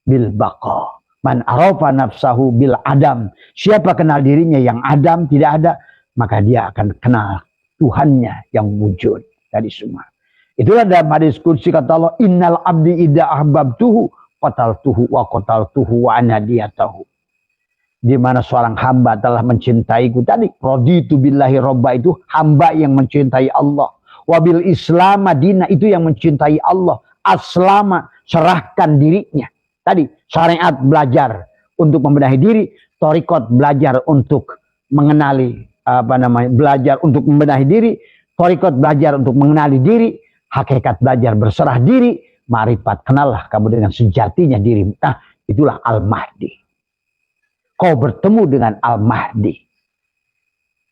S1: bil baqa. Man arafa nafsahu bil adam. Siapa kenal dirinya yang adam, tidak ada, maka dia akan kenal Tuhannya yang wujud dari semua. Itulah dalam hadis qudsi kata Allah, innal abdi idza ahbabtuhu qataltuhu wa qataltuhu wa anadiyatahu. Di mana seorang hamba telah mencintaiku, tadi raditu billahi robba, itu hamba yang mencintai Allah. Wabil Islam Madinah, itu yang mencintai Allah. Aslama, serahkan dirinya. Tadi syariat belajar untuk membenahi diri, thariqat belajar untuk mengenali belajar untuk membenahi diri, thariqat belajar untuk mengenali diri, hakikat belajar berserah diri, ma'rifat kenallah kamu dengan sejatinya dirimu. Nah, itulah Al-Mahdi. Kau bertemu dengan Al-Mahdi.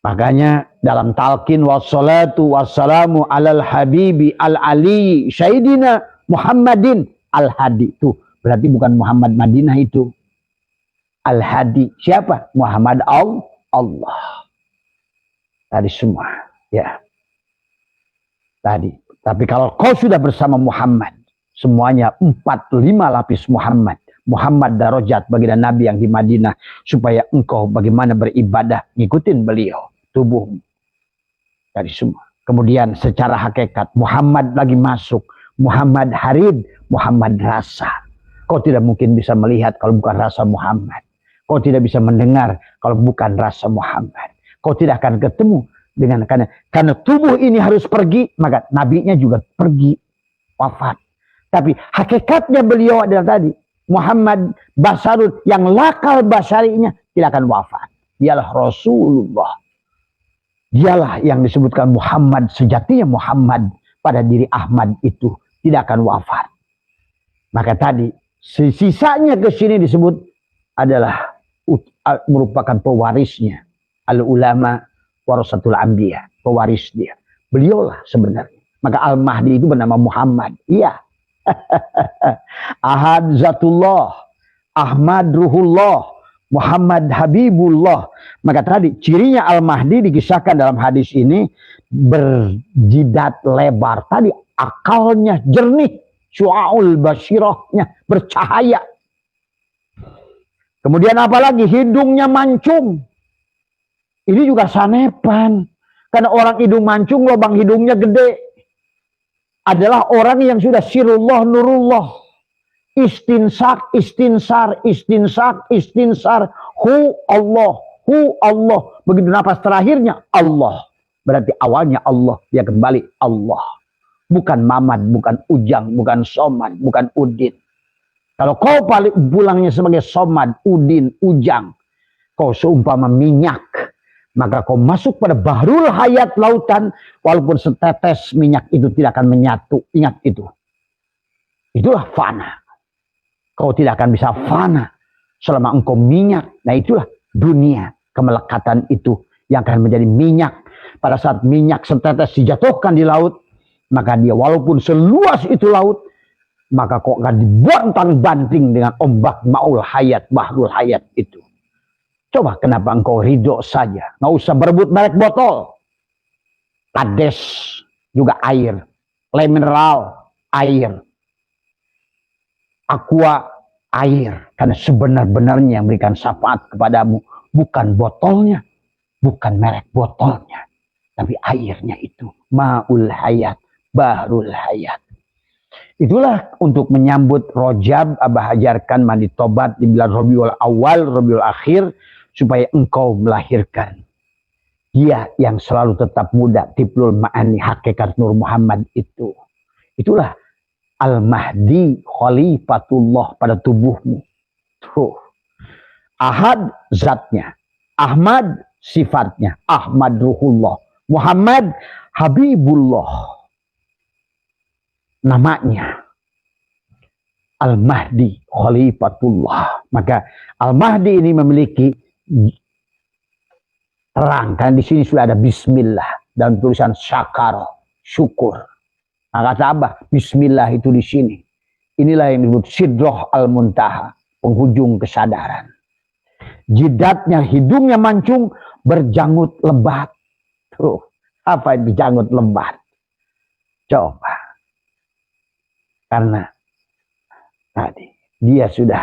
S1: Makanya dalam talqin wassalatu wassalamu alal habibi al-ali syahidina Muhammadin al-hadi. Itu berarti bukan Muhammad Madinah itu. Al-hadi. Siapa? Muhammad Allah. Tadi semua. Ya. Tadi. Tapi kalau kau sudah bersama Muhammad, semuanya 4-5 lapis Muhammad. Muhammad darajat baginda Nabi yang di Madinah, supaya engkau bagaimana beribadah, ngikutin beliau. Tubuhmu dari semua. Kemudian secara hakikat Muhammad lagi masuk, Muhammad harid, Muhammad rasa. Kau tidak mungkin bisa melihat kalau bukan rasa Muhammad. Kau tidak bisa mendengar kalau bukan rasa Muhammad. Kau tidak akan ketemu dengan karena tubuh ini harus pergi, maka nabinya juga pergi, wafat. Tapi hakikatnya beliau adalah tadi Muhammad basarun, yang lakal basarinya tidak akan wafat. Dialah Rasulullah. Dialah yang disebutkan Muhammad, sejatinya Muhammad pada diri Ahmad itu tidak akan wafat. Maka tadi sisanya ke sini disebut adalah merupakan pewarisnya. Al-ulama warasatul anbiya, pewaris dia. Beliaulah sebenarnya. Maka Al-Mahdi itu bernama Muhammad. Iya. Ahad Zatullah, Ahmad Ruhullah, Muhammad Habibullah. Maka tadi cirinya Al-Mahdi dikisahkan dalam hadis ini, berjidat lebar. Tadi akalnya jernih, syu'aul basirahnya bercahaya. Kemudian apalagi hidungnya mancung. Ini juga sanepan. Karena orang hidung mancung, lubang hidungnya gede. Adalah orang yang sudah sirullah nurullah. Istinsak, istinsar, istinsar. Hu Allah. Begitu nafas terakhirnya Allah. Berarti awalnya Allah, dia kembali Allah. Bukan Mamad, bukan Ujang, bukan Somad, bukan Udin. Kalau kau pulangnya sebagai Somad, Udin, Ujang, kau seumpama minyak. Maka kau masuk pada bahrul hayat lautan, walaupun setetes minyak itu tidak akan menyatu. Ingat itu. Itulah fana. Kau tidak akan bisa fana selama engkau minyak. Nah itulah dunia, kemelekatan itu yang akan menjadi minyak. Pada saat minyak setetes dijatuhkan di laut, maka dia walaupun seluas itu laut, maka kau akan dibontang-banting dengan ombak maul hayat, bahrul hayat itu. Coba kenapa engkau ridho saja. Nggak usah berebut merek botol. Kades juga air. Le mineral air. Aqua air. Karena sebenar-benarnya yang memberikan syafaat kepadamu bukan botolnya. Bukan merek botolnya. Tapi airnya itu. Ma'ul hayat. Bahrul hayat. Itulah untuk menyambut Rajab, Abah ajarkan mandi tobat di bulan Rabiul Awal, Rabiul Akhir, supaya engkau melahirkan dia yang selalu tetap muda, tiplul ma'ani, hakikat Nur Muhammad itu. Itulah Al-Mahdi Khalifatullah pada tubuhmu. Tuh. Ahad zatnya, Ahmad sifatnya, Ahmad Ruhullah, Muhammad Habibullah. Namanya Al-Mahdi Khalifatullah. Maka Al-Mahdi ini memiliki terang, karena di sini sudah ada Bismillah dan tulisan syakar, syukur. Nah, kata Abah, Bismillah itu di sini. Inilah yang disebut Sidroh Al-Muntaha, penghujung kesadaran. Jidatnya, hidungnya mancung, berjanggut lebat. Tuh, apa itu janggut lebat? Coba. Karena tadi dia sudah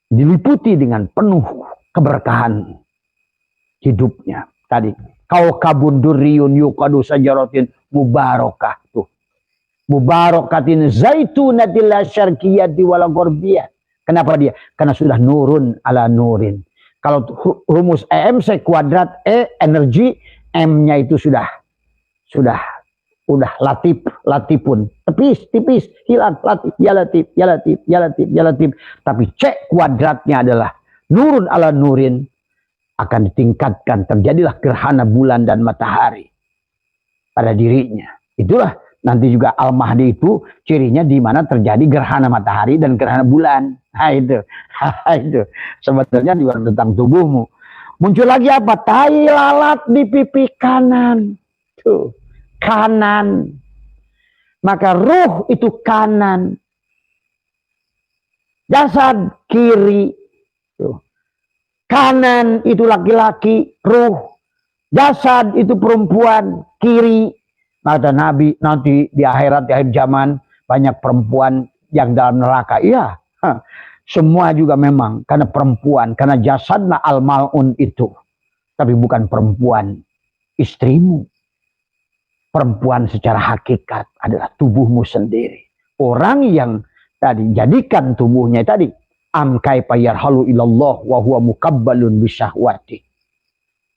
S1: diliputi dengan penuh keberkahan hidupnya. Tadi kau kabun duriyun yukadu sajaratin mubarakah, tuh. Mubarakatin zaitunatil syarqiyati wal gharbiyah. Kenapa dia? Karena sudah nurun ala nurin. Kalau rumus EMC kuadrat, E energi, M-nya itu sudah latifun, tipis, hilang, latif, ya latif, ya latif, ya latif, ya latif. Tapi C kuadratnya adalah nurun ala nurin, akan ditingkatkan, terjadilah gerhana bulan dan matahari pada dirinya. Itulah nanti juga Al-Mahdi itu cirinya di mana terjadi gerhana matahari dan gerhana bulan. Nah itu, itu sebetulnya juga tentang tubuhmu. Muncul lagi apa? Tai lalat di pipi kanan. Tuh. Kanan, maka ruh itu kanan, jasad kiri, tuh. Kanan itu laki-laki, ruh, jasad itu perempuan, kiri. Kata Nabi, nanti di akhirat, di akhir zaman banyak perempuan yang dalam neraka. Iya, semua juga memang karena perempuan, karena jasadna al-mal'un itu, tapi bukan perempuan istrimu. Perempuan secara hakikat adalah tubuhmu sendiri. Orang yang tadi jadikan tubuhnya tadi am kaifa yarhalu ilallah wa huwa mukabbalun bisyahwati.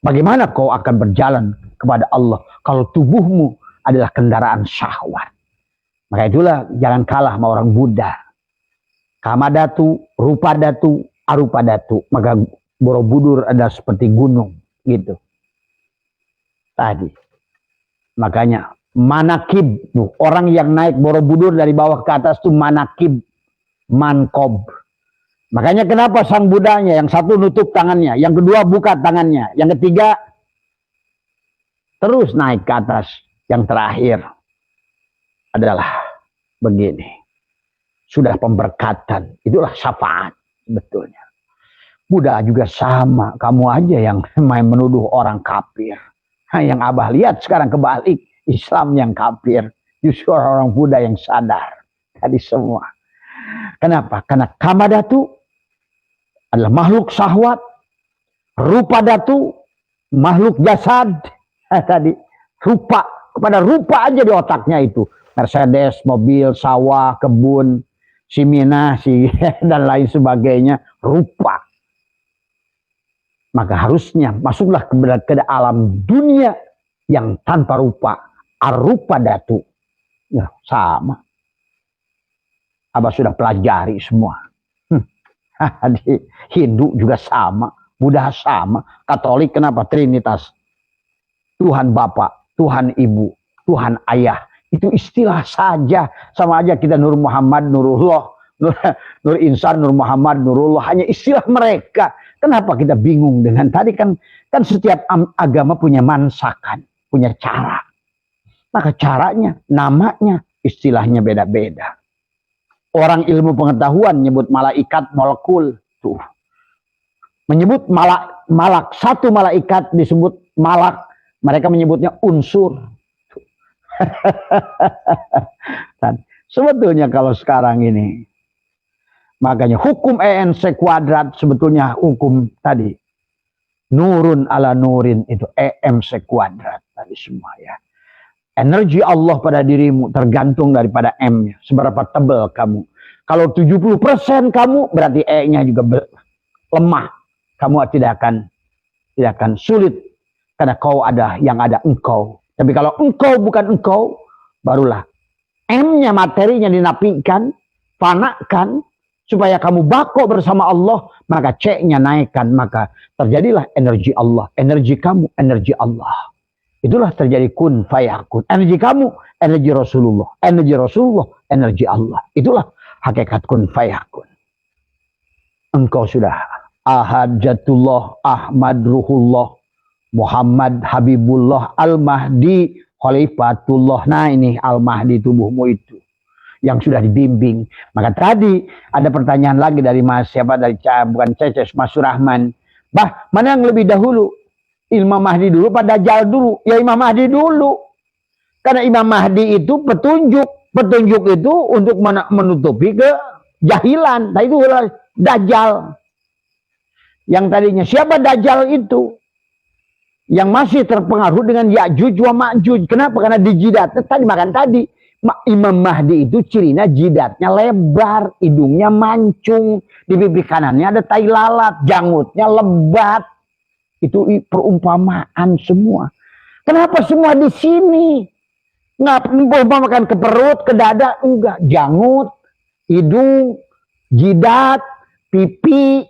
S1: Bagaimana kau akan berjalan kepada Allah kalau tubuhmu adalah kendaraan syahwat? Maka itulah jangan kalah sama orang Buddha. Kamadatu, rupadatu, arupadatu. Maka Borobudur adalah seperti gunung gitu. Tadi. Makanya manakib, orang yang naik Borobudur dari bawah ke atas itu manakib, mankob. Makanya kenapa sang Budanya yang satu nutup tangannya, yang kedua buka tangannya, yang ketiga terus naik ke atas, yang terakhir adalah begini. Sudah pemberkatan, itulah syafaat sebetulnya. Buddha juga sama, kamu aja yang main menuduh orang kafir. Yang Abah lihat sekarang kebalik, Islam yang kafir, justru orang Buddha yang sadar tadi semua. Kenapa? Karena kamadatu adalah makhluk syahwat, rupadatu makhluk jasad. Tadi rupa, kepada rupa aja di otaknya itu. Mercedes, mobil, sawah, kebun, si Mina, si dan lain sebagainya, rupa. Maka harusnya masuklah ke alam dunia yang tanpa rupa, arupa datu. Ya, sama. Abah sudah pelajari semua. Hindu juga sama, Buddha sama, Katolik kenapa? Trinitas. Tuhan Bapa, Tuhan Ibu, Tuhan Ayah. Itu istilah saja. Sama aja kita Nur Muhammad, Nurullah, Nur Insan, Nur Muhammad, Nurullah. Hanya istilah mereka. Kenapa kita bingung dengan tadi kan setiap agama punya mansakan, punya cara. Maka caranya, namanya, istilahnya beda-beda. Orang ilmu pengetahuan menyebut malaikat molekul. Tuh. Menyebut malak, satu malaikat disebut malak. Mereka menyebutnya unsur. Dan sebetulnya kalau sekarang ini, makanya hukum ENC kuadrat sebetulnya hukum tadi. Nurun ala nurin itu EMC kuadrat tadi semua ya. Energi Allah pada dirimu tergantung daripada M-nya. Seberapa tebal kamu. Kalau 70% kamu, berarti E-nya juga lemah. Kamu tidak akan sulit. Karena kau ada yang ada engkau. Tapi kalau engkau bukan engkau, barulah M-nya, materinya dinafikan, fanakan, supaya kamu bako bersama Allah, maka C-nya naikkan, maka terjadilah energi Allah. Energi kamu, energi Allah. Itulah terjadi kun fayakun. Energi kamu, energi Rasulullah. Energi Rasulullah, energi Allah. Itulah hakikat kun fayakun. Engkau sudah Ahad Jatullah, Ahmad Ruhullah, Muhammad Habibullah, Al-Mahdi Khalifatullah. Nah ini Al-Mahdi tubuhmu itu yang sudah dibimbing. Maka tadi ada pertanyaan lagi dari Mas siapa, dari bukan Ceces, Mas Surahman. Bah, mana yang lebih dahulu? Imam Mahdi dulu, pada Dajjal dulu? Ya Imam Mahdi dulu. Karena Imam Mahdi itu petunjuk. Petunjuk itu untuk menutupi kejahilan. Nah itu adalah Dajjal. Yang tadinya siapa Dajjal itu? Yang masih terpengaruh dengan Ya'juj wa Ma'juj. Kenapa? Karena di jidat. Tadi makan tadi. Imam Mahdi itu cirinya jidatnya lebar. Hidungnya mancung. Di pipi kanannya ada tai lalat. Janggutnya lebat. Itu perumpamaan semua. Kenapa semua di sini? Nggak perumpamakan ke perut, ke dada, enggak. Janggut, hidung, jidat, pipi.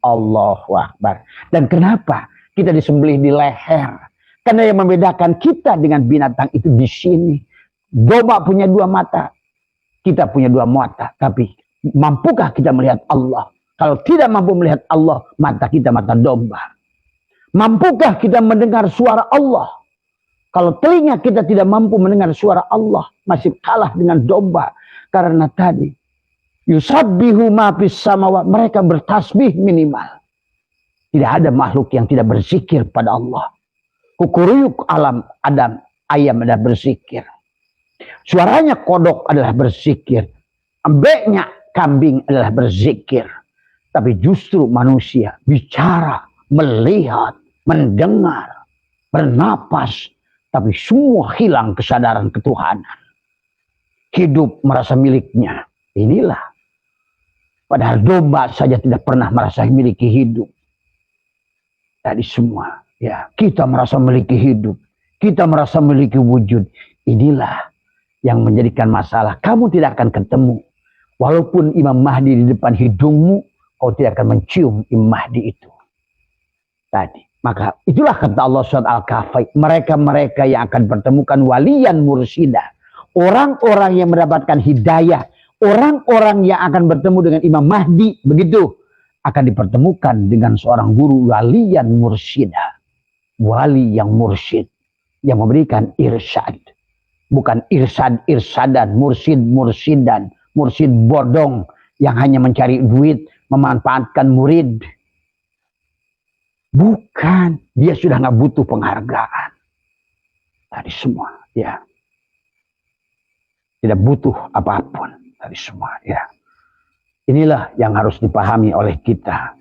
S1: Allahu Akbar. Dan kenapa kita disembelih di leher? Karena yang membedakan kita dengan binatang itu di sini. Domba punya dua mata, kita punya dua mata. Tapi mampukah kita melihat Allah? Kalau tidak mampu melihat Allah, mata kita mata domba. Mampukah kita mendengar suara Allah? Kalau telinga kita tidak mampu mendengar suara Allah, masih kalah dengan domba. Karena tadi, yusabbihu ma fis samawat, mereka bertasbih minimal. Tidak ada makhluk yang tidak berzikir pada Allah. Kukuruyuk alam Adam, ayam adalah berzikir. Suaranya kodok adalah berzikir. Ambeknya kambing adalah berzikir. Tapi justru manusia bicara, melihat, mendengar, bernapas, tapi semua hilang kesadaran ketuhanan. Hidup merasa miliknya. Inilah. Padahal domba saja tidak pernah merasa memiliki hidup. Tadi semua. Ya, kita merasa memiliki hidup. Kita merasa memiliki wujud. Inilah yang menjadikan masalah. Kamu tidak akan ketemu. Walaupun Imam Mahdi di depan hidungmu, kau tidak akan mencium Imam Mahdi itu. Tadi. Maka itulah kata Allah surat Al-Kahfi. Mereka-mereka yang akan pertemukan waliyan mursyida. Orang-orang yang mendapatkan hidayah. Orang-orang yang akan bertemu dengan Imam Mahdi. Begitu. Akan dipertemukan dengan seorang guru waliyan mursyida. Wali yang mursyid. Yang memberikan irsyad. Bukan irsyad-irsadan. Mursyid-mursydan. Mursyid bodong. Yang hanya mencari duit. Memanfaatkan murid. Bukan, dia sudah nggak butuh penghargaan. Tadi semua, ya. Tidak butuh apapun. Tadi semua, ya. Inilah yang harus dipahami oleh kita.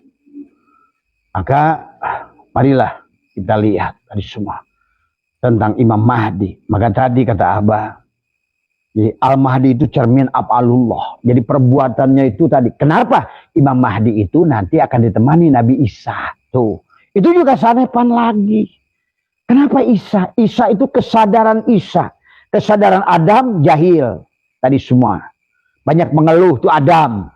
S1: Maka, marilah kita lihat tadi semua. Tentang Imam Mahdi. Maka tadi kata Abah, Al-Mahdi itu cermin af'alullah. Jadi perbuatannya itu tadi. Kenapa Imam Mahdi itu nanti akan ditemani Nabi Isa. Tuh. Itu juga sanepan lagi. Kenapa Isa? Isa itu kesadaran Isa. Kesadaran Adam jahil. Tadi semua. Banyak mengeluh itu Adam.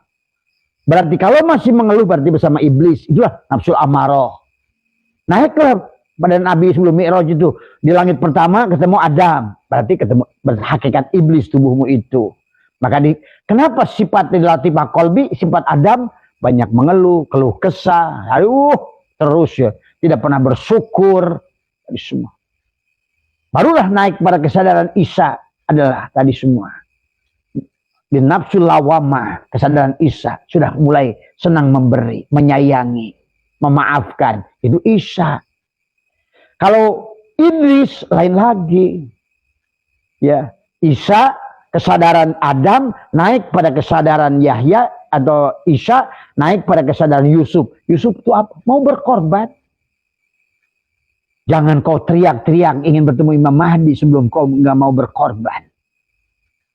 S1: Berarti kalau masih mengeluh berarti bersama iblis. Itulah nafsu amarah. Naiklah pada Nabi sebelum Mi'raj itu. Di langit pertama ketemu Adam. Berarti ketemu hakikat iblis tubuhmu itu. Maka kenapa sifat latifah qalbi, sifat Adam banyak mengeluh, keluh kesah. Aduh. Terus ya, tidak pernah bersyukur. Tadi semua. Barulah naik pada kesadaran Isa adalah tadi semua. Di nafsul lawamah, kesadaran Isa sudah mulai senang memberi, menyayangi, memaafkan. Itu Isa. Kalau Idris lain lagi. Ya, Isa kesadaran Adam naik pada kesadaran Yahya atau Isa naik pada kesadaran Yusuf. Yusuf itu apa? Mau berkorban. Jangan kau teriak-teriak ingin bertemu Imam Mahdi sebelum kau nggak mau berkorban.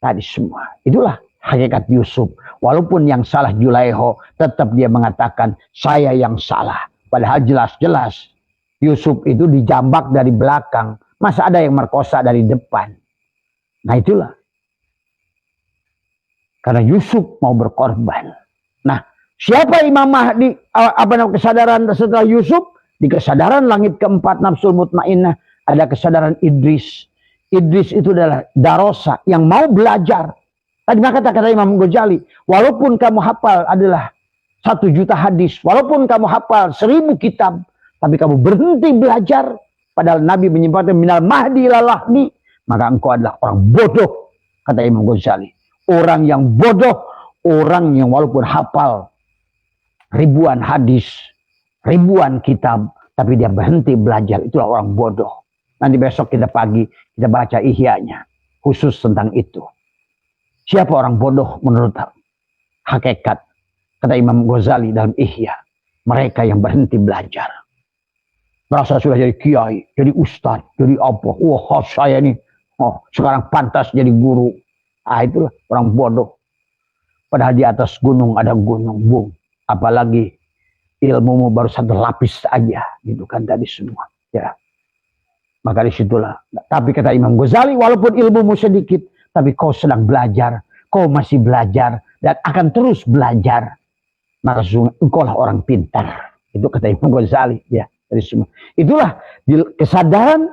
S1: Tadi semua. Itulah hakikat Yusuf. Walaupun yang salah Julaiho, tetap dia mengatakan saya yang salah. Padahal jelas-jelas Yusuf itu dijambak dari belakang. Masa ada yang merkosa dari depan. Nah itulah. Karena Yusuf mau berkorban. Nah, siapa Imam Mahdi? Apa namanya kesadaran setelah Yusuf? Di kesadaran langit keempat nafsul mutmainnah ada kesadaran Idris. Idris itu adalah darosa yang mau belajar. Tadi kata Imam Ghazali, walaupun kamu hafal adalah 1 juta hadis, walaupun kamu hafal 1000 kitab, tapi kamu berhenti belajar, padahal Nabi menyebutkan minal mahdi lalahdi, maka engkau adalah orang bodoh, kata Imam Ghazali. Orang yang bodoh, orang yang walaupun hafal ribuan hadis, ribuan kitab, tapi dia berhenti belajar, itulah orang bodoh. Nanti besok kita pagi kita baca Ihya-nya khusus tentang itu. Siapa orang bodoh menurut hakikat? Kata Imam Ghazali dalam Ihya, mereka yang berhenti belajar. Merasa sudah jadi kiai, jadi ustadz, jadi apa? Wah, saya ini sekarang pantas jadi guru. Itulah orang bodoh. Padahal di atas gunung ada gunung, bung. Apalagi ilmumu baru 1 lapis aja, gitu kan tadi semua. Ya. Maka disitulah. Tapi kata Imam Ghazali, walaupun ilmumu sedikit, tapi kau sedang belajar, kau masih belajar dan akan terus belajar. Maka engkau lah orang pintar. Itu kata Imam Ghazali. Ya, dari semua. Itulah kesadaran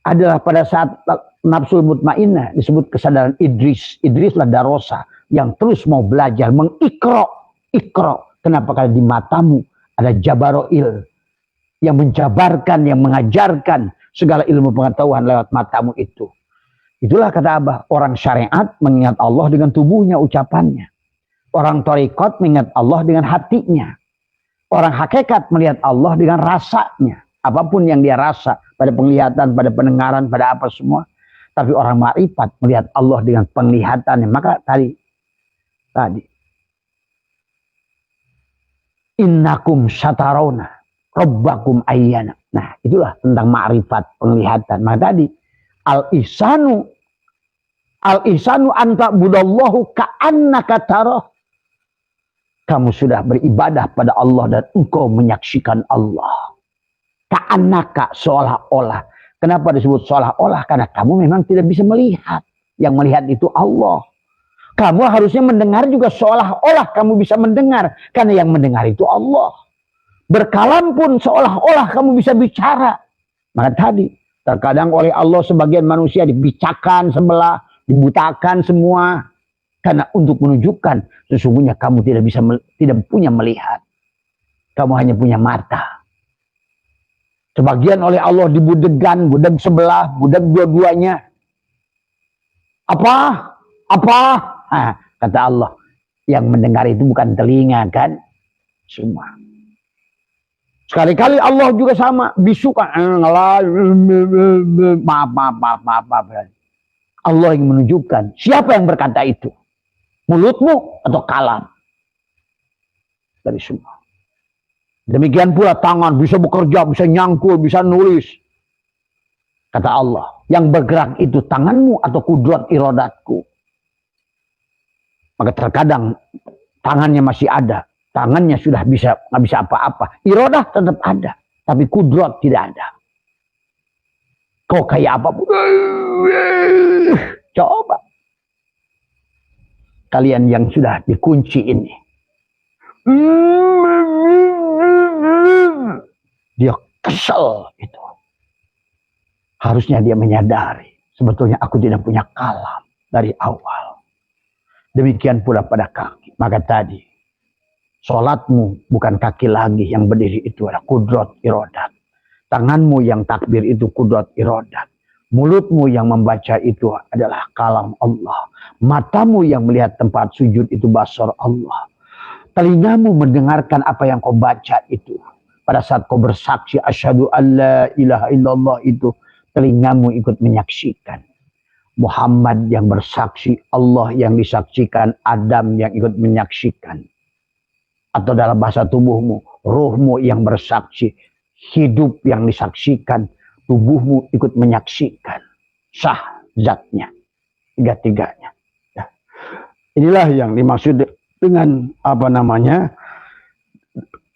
S1: adalah pada saat nafsul mutmainnah disebut kesadaran Idris. Idrislah darosa yang terus mau belajar, mengikro. Kenapa? Karena di matamu ada Jabaroil yang menjabarkan, yang mengajarkan segala ilmu pengetahuan lewat matamu itu. Itulah kata Abah, orang syariat mengingat Allah dengan tubuhnya, ucapannya. Orang torikot mengingat Allah dengan hatinya. Orang hakikat melihat Allah dengan rasanya. Apapun yang dia rasa, pada penglihatan, pada pendengaran, pada apa semua. Tapi orang ma'rifat melihat Allah dengan penglihatannya. Maka tadi innakum satarawna rabbakum ayyana. Nah, itulah tentang ma'rifat, penglihatan. Maka tadi al-ihsanu anta budallahu ka'annaka tarah. Kamu sudah beribadah pada Allah dan engkau menyaksikan Allah. Ka'annaka, seolah-olah. Kenapa disebut seolah-olah? Karena kamu memang tidak bisa melihat. Yang melihat itu Allah. Kamu harusnya mendengar juga seolah-olah kamu bisa mendengar. Karena yang mendengar itu Allah. Berkalam pun seolah-olah kamu bisa bicara. Maka tadi, terkadang oleh Allah sebagian manusia dibicarakan sebelah, dibutakan semua. Karena untuk menunjukkan sesungguhnya kamu tidak punya melihat. Kamu hanya punya mata. Sebagian oleh Allah dibudegan, budak sebelah, budak dua-duanya. Apa? Kata Allah, yang mendengar itu bukan telinga kan? Semua. Sekali-kali Allah juga sama, bisukan. Maaf. Allah yang menunjukkan. Siapa yang berkata itu? Mulutmu atau kalam? Dari semua. Demikian pula tangan bisa bekerja, bisa nyangkul, bisa nulis. Kata Allah, yang bergerak itu tanganmu atau kudrat iradatku. Maka terkadang tangannya masih ada, tangannya sudah nggak bisa apa-apa. Iradah tetap ada, tapi kudrat tidak ada. Kau kayak apa? Coba. Kalian yang sudah dikunci ini. Dia kesel itu. Harusnya dia menyadari. Sebetulnya aku tidak punya kalam dari awal. Demikian pula pada kaki. Maka tadi. Sholatmu bukan kaki lagi yang berdiri itu adalah kudrat iradat. Tanganmu yang takbir itu kudrat iradat. Mulutmu yang membaca itu adalah kalam Allah. Matamu yang melihat tempat sujud itu basar Allah. Telingamu mendengarkan apa yang kau baca itu. Pada saat kau bersaksi asyhadu alla ilaha illallah itu, telingamu ikut menyaksikan. Muhammad yang bersaksi, Allah yang disaksikan, Adam yang ikut menyaksikan. Atau dalam bahasa tubuhmu, ruhmu yang bersaksi. hidup yang disaksikan, tubuhmu ikut menyaksikan. Sah zatnya, tiga-tiganya. Ya. Inilah yang dimaksud dengan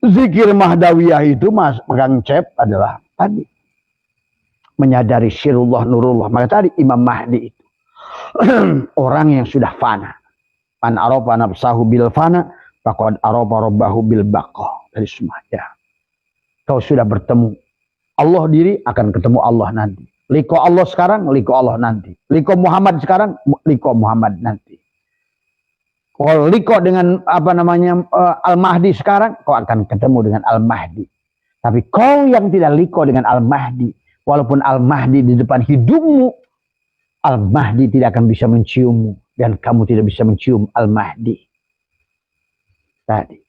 S1: zikir mahdawiyah itu, Mas Kang Cep, adalah tadi menyadari sirullah nurullah. Maka tadi Imam Mahdi itu orang yang sudah fana. Man arafa nafsahu bil fana faqad arafa rabbahu bil baqa. Dari semua ya. Kau sudah bertemu Allah diri, akan ketemu Allah nanti. Liko Allah sekarang, liko Allah nanti. Liko Muhammad sekarang, liko Muhammad nanti. Kalau liko dengan Al-Mahdi sekarang, kau akan ketemu dengan Al-Mahdi. Tapi kau yang tidak liko dengan Al-Mahdi, walaupun Al-Mahdi di depan hidupmu, Al-Mahdi tidak akan bisa menciummu. Dan kamu tidak bisa mencium Al-Mahdi. Tadi,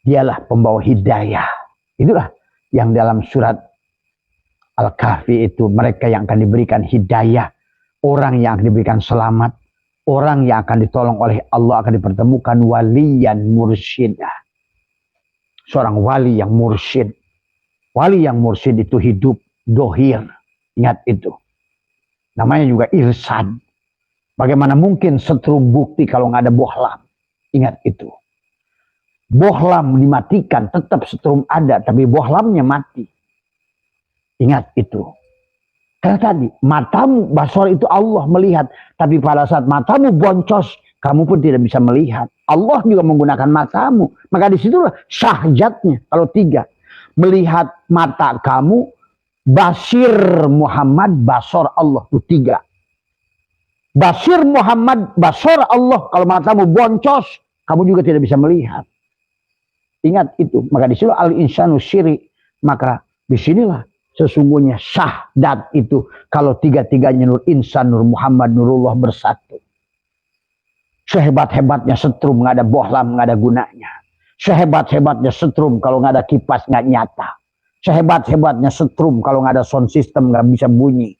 S1: dialah pembawa hidayah. Itulah yang dalam surat Al-Kahfi itu, mereka yang akan diberikan hidayah. Orang yang akan diberikan selamat. Orang yang akan ditolong oleh Allah akan dipertemukan waliyan mursyidah. Seorang wali yang mursyid. Wali yang mursyid itu hidup dohir. Ingat itu. Namanya juga irsyad. Bagaimana mungkin setrum bukti kalau nggak ada bohlam? Ingat itu. Bohlam dimatikan, tetap setrum ada, tapi bohlamnya mati. Ingat itu. Karena tadi, matamu, basor itu Allah melihat. Tapi pada saat matamu boncos, kamu pun tidak bisa melihat. Allah juga menggunakan matamu. Maka disitulah syahjatnya. Kalau tiga. Melihat mata kamu, basir Muhammad, basor Allah. Itu tiga. Basir Muhammad, basor Allah. Kalau matamu boncos, kamu juga tidak bisa melihat. Ingat itu. Maka disitulah al-insanu syiri. Maka disinilah sesungguhnya syahdat itu. Kalau tiga-tiganya Nur Insan, Nur Muhammad, Nurullah bersatu. Sehebat-hebatnya setrum, nggak ada bohlam, nggak ada gunanya. Sehebat-hebatnya setrum, kalau nggak ada kipas, nggak nyata. Sehebat-hebatnya setrum, kalau nggak ada sound system, nggak bisa bunyi.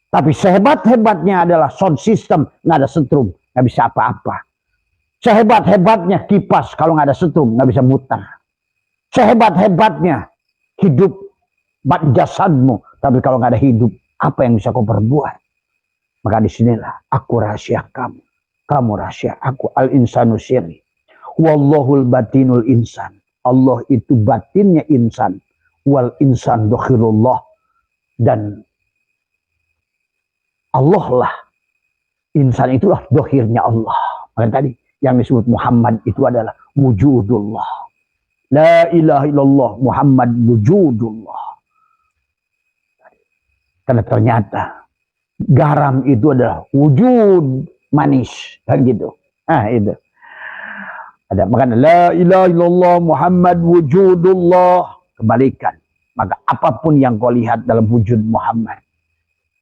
S1: Tapi sehebat-hebatnya adalah sound system, nggak ada setrum, nggak bisa apa-apa. Sehebat-hebatnya kipas, kalau nggak ada setrum, nggak bisa mutar. Sehebat-hebatnya hidup jasadmu, tapi kalau nggak ada hidup, apa yang bisa kau perbuat? Maka disinilah aku rahasia kamu, kamu rahasia aku. Al-insanu sirri, wallahul batinul insan. Allah itu batinnya insan, wal insan dokhirullah, dan Allah lah. Insan itulah dohirnya Allah. Maka tadi yang disebut Muhammad itu adalah wujudullah. La ilaha illallah Muhammad wujudullah. Karena ternyata garam itu adalah wujud manis. Kan gitu. Nah itu. Ada makanya la ilaha illallah Muhammad wujudullah. Kembalikan. Maka apapun yang kau lihat dalam wujud Muhammad.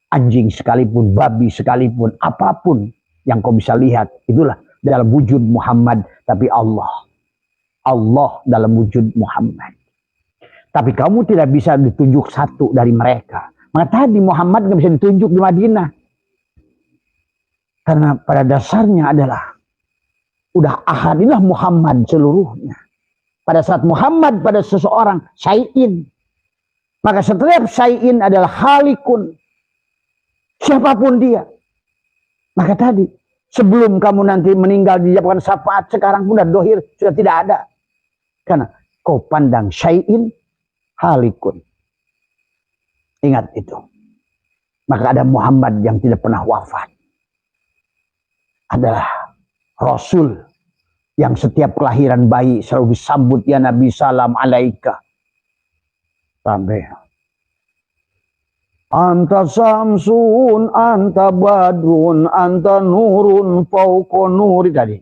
S1: Anjing sekalipun, babi sekalipun, apapun yang kau bisa lihat. Itulah dalam wujud Muhammad. Tapi Allah. Allah dalam wujud Muhammad. Tapi kamu tidak bisa ditunjuk satu dari mereka. Maka tadi Muhammad nggak bisa ditunjuk di Madinah. Karena pada dasarnya adalah udah ahad, inilah Muhammad seluruhnya. Pada saat Muhammad pada seseorang syai'in. Maka setiap syai'in adalah halikun. Siapapun dia. Maka tadi sebelum kamu nanti meninggal dijawabkan syafaat, sekarang pun sudah dohir, sudah tidak ada. Karena kau pandang syai'in halikun. Ingat itu. Maka ada Muhammad yang tidak pernah wafat. Adalah Rasul yang setiap kelahiran bayi selalu disambut ya Nabi salam alaika. Sampai anta samsun, anta badrun, anta nurun fauqa nuri tadi.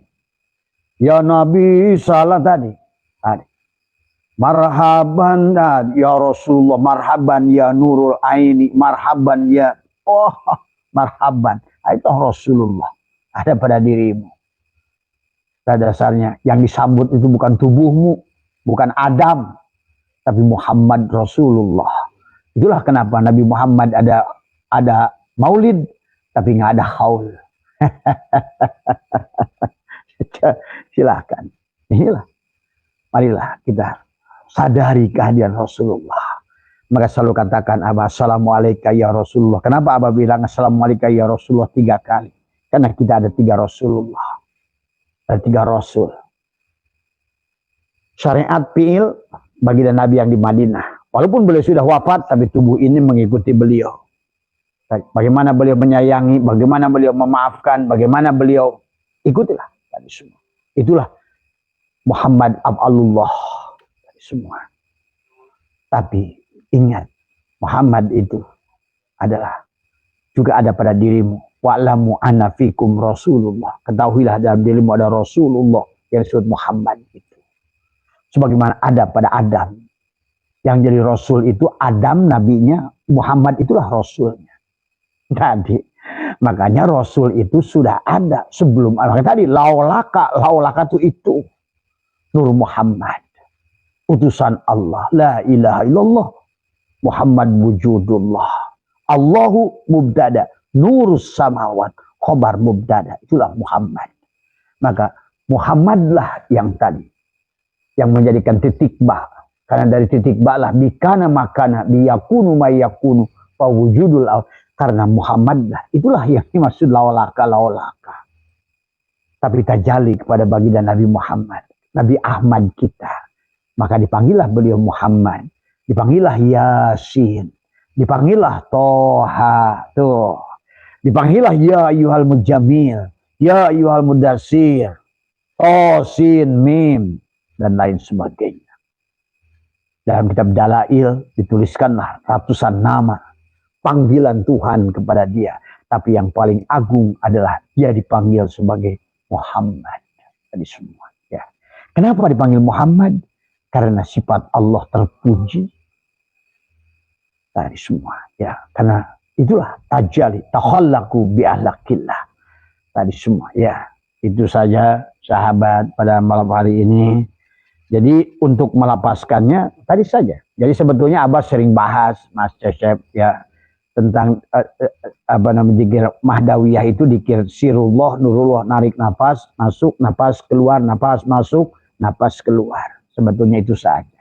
S1: Ya Nabi salam tadi. Marhaban ya Rasulullah, marhaban ya nurul aini, marhaban ya marhaban. Itu Rasulullah ada pada dirimu. Pada dasarnya yang disambut itu bukan tubuhmu, bukan Adam, tapi Muhammad Rasulullah. Itulah kenapa Nabi Muhammad ada maulid, tapi nggak ada haul. Silahkan. Inilah. Marilah kita sadari kehadiran Rasulullah. Maka selalu katakan Abah, Assalamualaikum ya Rasulullah. Kenapa Abah bilang Assalamualaikum ya Rasulullah 3 kali? Karena kita ada 3 Rasulullah. Ada 3 Rasul. Syariat fi'il bagi Nabi yang di Madinah. Walaupun beliau sudah wafat, tapi tubuh ini mengikuti beliau. Bagaimana beliau menyayangi, bagaimana beliau memaafkan, bagaimana beliau ikutilah tadi semua. Itulah Muhammad Abdullah tadi semua. Tapi ingat, Muhammad itu adalah juga ada pada dirimu. Wa'lamu anna fikum Rasulullah. Ketahuilah dalam dirimu ada Rasulullah yang disebut Muhammad itu. Sebagaimana ada pada Adam. Yang jadi Rasul itu Adam nabinya, Muhammad itulah Rasulnya. Jadi makanya Rasul itu sudah ada sebelum makanya tadi laulaka itu Nur Muhammad, utusan Allah, la ilaha illallah Muhammad wujudullah, Allahu mubtada, nurus samawat, khobar mubtada, itulah Muhammad. Maka Muhammadlah yang tadi yang menjadikan titik ba, karena dari titik ba lah bikana makana biyakunu mayakunu wujudul al. Karena Muhammad lah, itulah yang dimaksud laulaka. Tapi tajalli kepada baginda Nabi Muhammad, Nabi Ahmad kita. Maka dipanggillah beliau Muhammad, dipanggillah Yasin, dipanggillah Toha, tuh. Dipanggillah ya ayyuhal mujammil, ya ayyuhal mudassir, Sin, Mim, dan lain sebagainya. Dalam kitab Dalail dituliskanlah ratusan nama panggilan Tuhan kepada dia. Tapi yang paling agung adalah dia dipanggil sebagai Muhammad. Tadi semua. Ya. Kenapa dipanggil Muhammad? Karena sifat Allah terpuji. Tadi semua. Ya. Karena itulah tajali. Takhallaku bi'ahlakillah. Tadi semua. Ya. Itu saja sahabat pada malam hari ini. Jadi untuk melepaskannya tadi saja. Jadi sebetulnya Abah sering bahas Mas Cecep ya. Tentang zikir Mahdawiyah itu dikir sirullah, nurullah, narik nafas, masuk, nafas, keluar, nafas, masuk, nafas, keluar. Sebetulnya itu saja.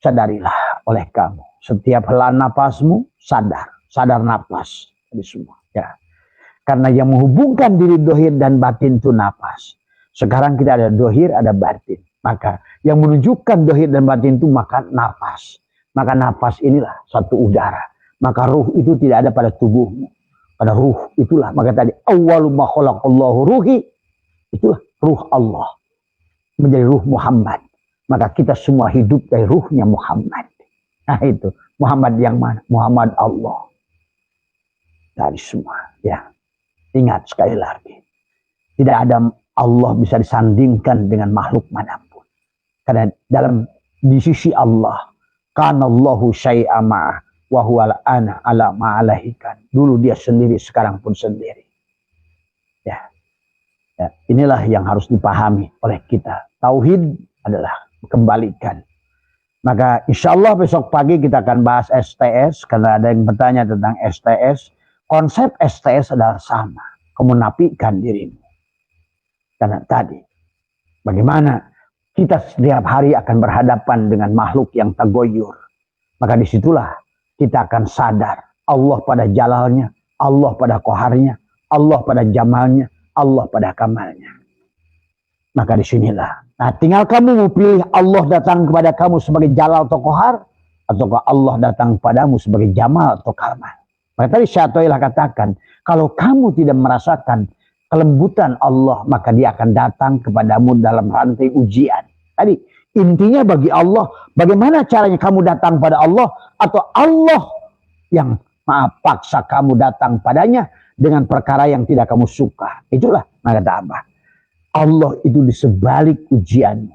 S1: Sadarilah oleh kamu. Setiap helaan nafasmu, sadar nafas. Ini semua. Ya. Karena yang menghubungkan diri dohir dan batin itu nafas. Sekarang kita ada dohir, ada batin. Maka yang menunjukkan dohir dan batin itu maka nafas. Maka nafas inilah satu udara. Maka ruh itu tidak ada pada tubuhmu. Pada ruh itulah. Maka tadi awwalu ma khalaqallahu ruhi. Itulah ruh Allah. Menjadi ruh Muhammad. Maka kita semua hidup dari ruhnya Muhammad. Nah itu. Muhammad yang mana? Muhammad Allah. Dari semua. Ya. Ingat sekali lagi. Tidak ada Allah bisa disandingkan dengan makhluk manapun. Karena di sisi Allah. Kanallahu syai'a ma'ah. Wahuwal ana ala ma'alahikan. Dulu dia sendiri, sekarang pun sendiri. Ya. Inilah yang harus dipahami oleh kita. Tauhid adalah kembalikan. Maka insya Allah besok pagi kita akan bahas STS. Karena ada yang bertanya tentang STS. Konsep STS adalah sama. Kemunafikan dirimu. Karena tadi. Bagaimana kita setiap hari akan berhadapan dengan makhluk yang tagoyur. Maka disitulah kita akan sadar Allah pada jalalnya, Allah pada koharnya, Allah pada jamalnya, Allah pada kamalnya. Maka disinilah. Nah tinggal kamu mau pilih Allah datang kepada kamu sebagai jalal atau kohar, ataukah Allah datang padamu sebagai jamal atau kamal. Maka tadi Syatoilah katakan, kalau kamu tidak merasakan kelembutan Allah, maka dia akan datang kepadamu dalam rantai ujian. Tadi intinya bagi Allah, bagaimana caranya kamu datang pada Allah, atau Allah yang paksa kamu datang padanya dengan perkara yang tidak kamu suka. Itulah kata Abah. Allah itu di sebalik ujianmu.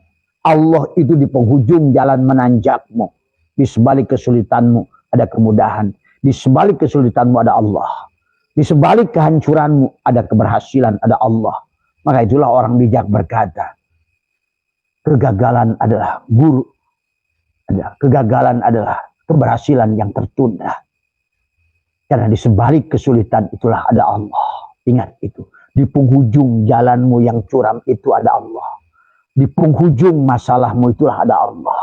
S1: Allah itu di penghujung jalan menanjakmu. Di sebalik kesulitanmu ada kemudahan. Di sebalik kesulitanmu ada Allah. Di sebalik kehancuranmu ada keberhasilan, ada Allah. Maka itulah orang bijak berkata, kegagalan adalah guru. Kegagalan adalah keberhasilan yang tertunda. Karena di sebalik kesulitan itulah ada Allah. Ingat itu. Di penghujung jalanmu yang curam itu ada Allah. Di penghujung masalahmu itulah ada Allah.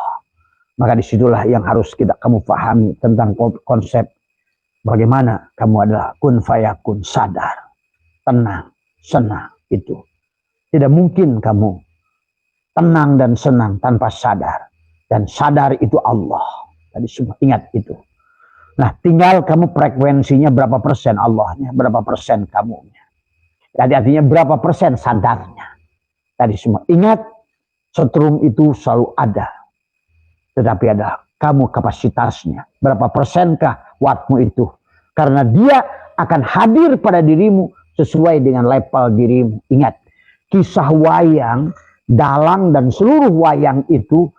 S1: Maka disitulah yang harus kamu pahami tentang konsep bagaimana kamu adalah kun fayakun, sadar, tenang, senang itu. Tidak mungkin kamu tenang dan senang tanpa sadar. Dan sadar itu Allah. Tadi semua ingat itu. Nah, tinggal kamu frekuensinya berapa persen Allahnya, berapa persen kamunya. Jadi artinya berapa persen sadarnya. Tadi semua ingat, setrum itu selalu ada. Tetapi ada kamu kapasitasnya. Berapa persenkah wattmu itu? Karena dia akan hadir pada dirimu sesuai dengan level dirimu. Ingat, kisah wayang, dalang dan seluruh wayang itu,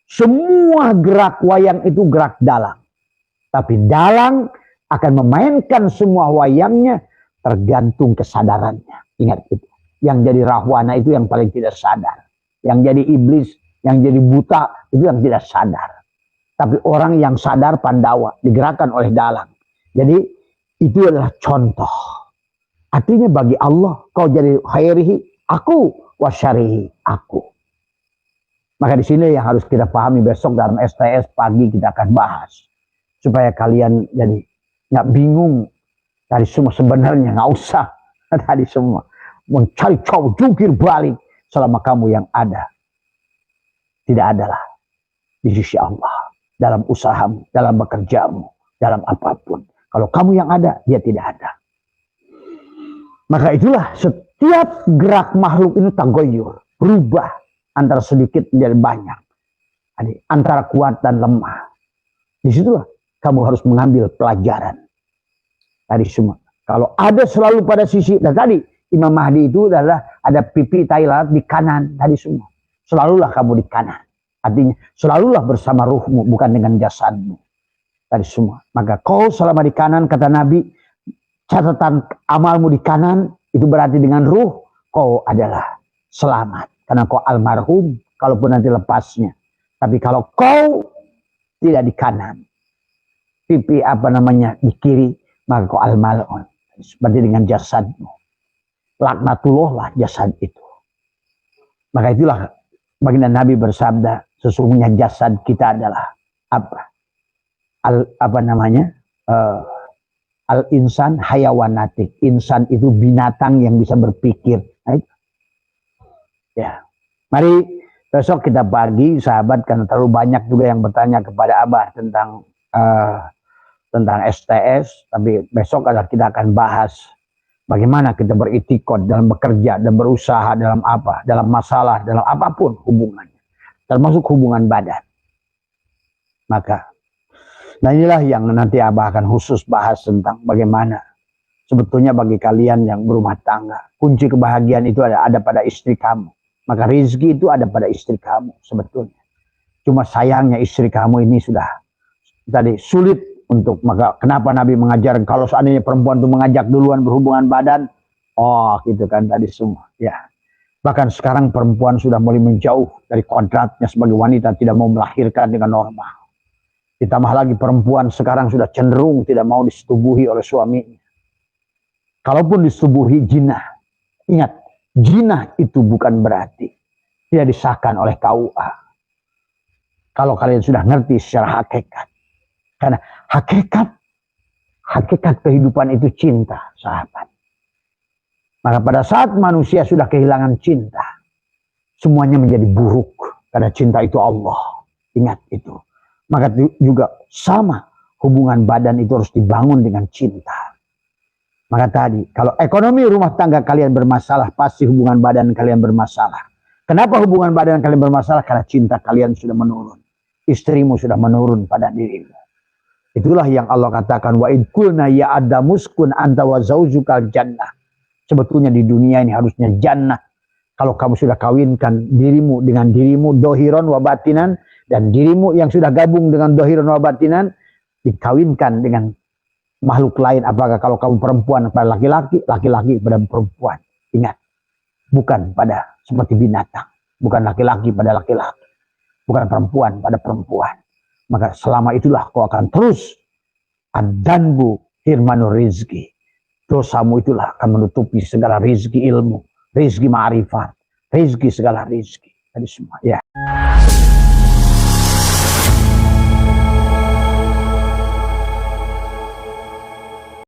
S1: semua gerak wayang itu gerak dalang. Tapi dalang akan memainkan semua wayangnya tergantung kesadarannya. Ingat itu. Yang jadi rahwana itu yang paling tidak sadar. Yang jadi iblis, yang jadi buta, itu yang tidak sadar. Tapi orang yang sadar Pandawa, digerakkan oleh dalang. Jadi itu adalah contoh. Artinya bagi Allah, kau jadi khairihi, aku, wasyarihi, aku. Maka di sini yang harus kita pahami besok dalam STS pagi kita akan bahas. Supaya kalian jadi nggak bingung. Tadi semua sebenarnya nggak usah. Tadi semua mencari cowok jungkir balik selama kamu yang ada. Tidak adalah di sisi Allah. Dalam usahamu, dalam bekerjamu, dalam apapun. Kalau kamu yang ada, dia tidak ada. Maka itulah setiap gerak makhluk ini tagoyur. Berubah antara sedikit menjadi banyak. Antara kuat dan lemah. Disitulah kamu harus mengambil pelajaran. Tadi semua. Kalau ada selalu pada sisi, dan tadi Imam Mahdi itu adalah ada pipi Thailand di kanan. Tadi semua. Selalulah kamu di kanan. Artinya selalulah bersama ruhmu, bukan dengan jasadmu. Tadi semua. Maka kau selama di kanan, kata Nabi, catatan amalmu di kanan, itu berarti dengan ruh, kau adalah selamat. Karena kau almarhum, kalaupun nanti lepasnya. Tapi kalau kau tidak di kanan, pipi di kiri, maka kau almarhum. Seperti dengan jasadmu. Laknatullah lah jasad itu. Maka itulah baginda Nabi bersabda, sesungguhnya jasad kita adalah apa? Al-insan hayawanatik. Insan itu binatang yang bisa berpikir. Ya, mari besok kita pagi, sahabat, karena terlalu banyak juga yang bertanya kepada Abah tentang STS. Tapi besok kita akan bahas bagaimana kita beritikad dalam bekerja dan berusaha dalam apa, dalam masalah, dalam apapun hubungannya. Termasuk hubungan badan. Maka, nah inilah yang nanti Abah akan khusus bahas tentang bagaimana sebetulnya bagi kalian yang berumah tangga. Kunci kebahagiaan itu ada pada istri kamu. Maka rezeki itu ada pada istri kamu sebetulnya. Cuma sayangnya istri kamu ini sudah tadi sulit untuk, maka kenapa Nabi mengajar kalau seandainya perempuan itu mengajak duluan berhubungan badan, gitu kan tadi semua. Ya. Bahkan sekarang perempuan sudah mulai menjauh dari kodratnya sebagai wanita, tidak mau melahirkan dengan normal. Ditambah lagi perempuan sekarang sudah cenderung tidak mau disetubuhi oleh suaminya. Kalaupun disetubuhi jinah, ingat, jinah itu bukan berarti tidak disahkan oleh KUA. Kalau kalian sudah ngerti secara hakikat. Karena hakikat kehidupan itu cinta, sahabat. Maka pada saat manusia sudah kehilangan cinta, semuanya menjadi buruk. Karena cinta itu Allah. Ingat itu. Maka juga sama, hubungan badan itu harus dibangun dengan cinta. Maka tadi, kalau ekonomi rumah tangga kalian bermasalah, pasti hubungan badan kalian bermasalah. Kenapa hubungan badan kalian bermasalah? Karena cinta kalian sudah menurun. Istrimu sudah menurun pada dirimu. Itulah yang Allah katakan, wa id qulna ya adamuskun anta wa zaujukal jannah. Sebetulnya di dunia ini harusnya jannah. Kalau kamu sudah kawinkan dirimu dengan dirimu dohiron wa batinan, dan dirimu yang sudah gabung dengan dohiron wa batinan dikawinkan dengan makhluk lain. Apakah kalau kamu perempuan pada laki-laki, laki-laki pada perempuan. Ingat, bukan pada seperti binatang, bukan laki-laki pada laki-laki, bukan perempuan pada perempuan. Maka selama itulah kau akan terus adanbu hirmanur rizki. Dosamu itulah akan menutupi segala rizki ilmu, rizki ma'rifat, rizki segala rizki. Tadi semua ya.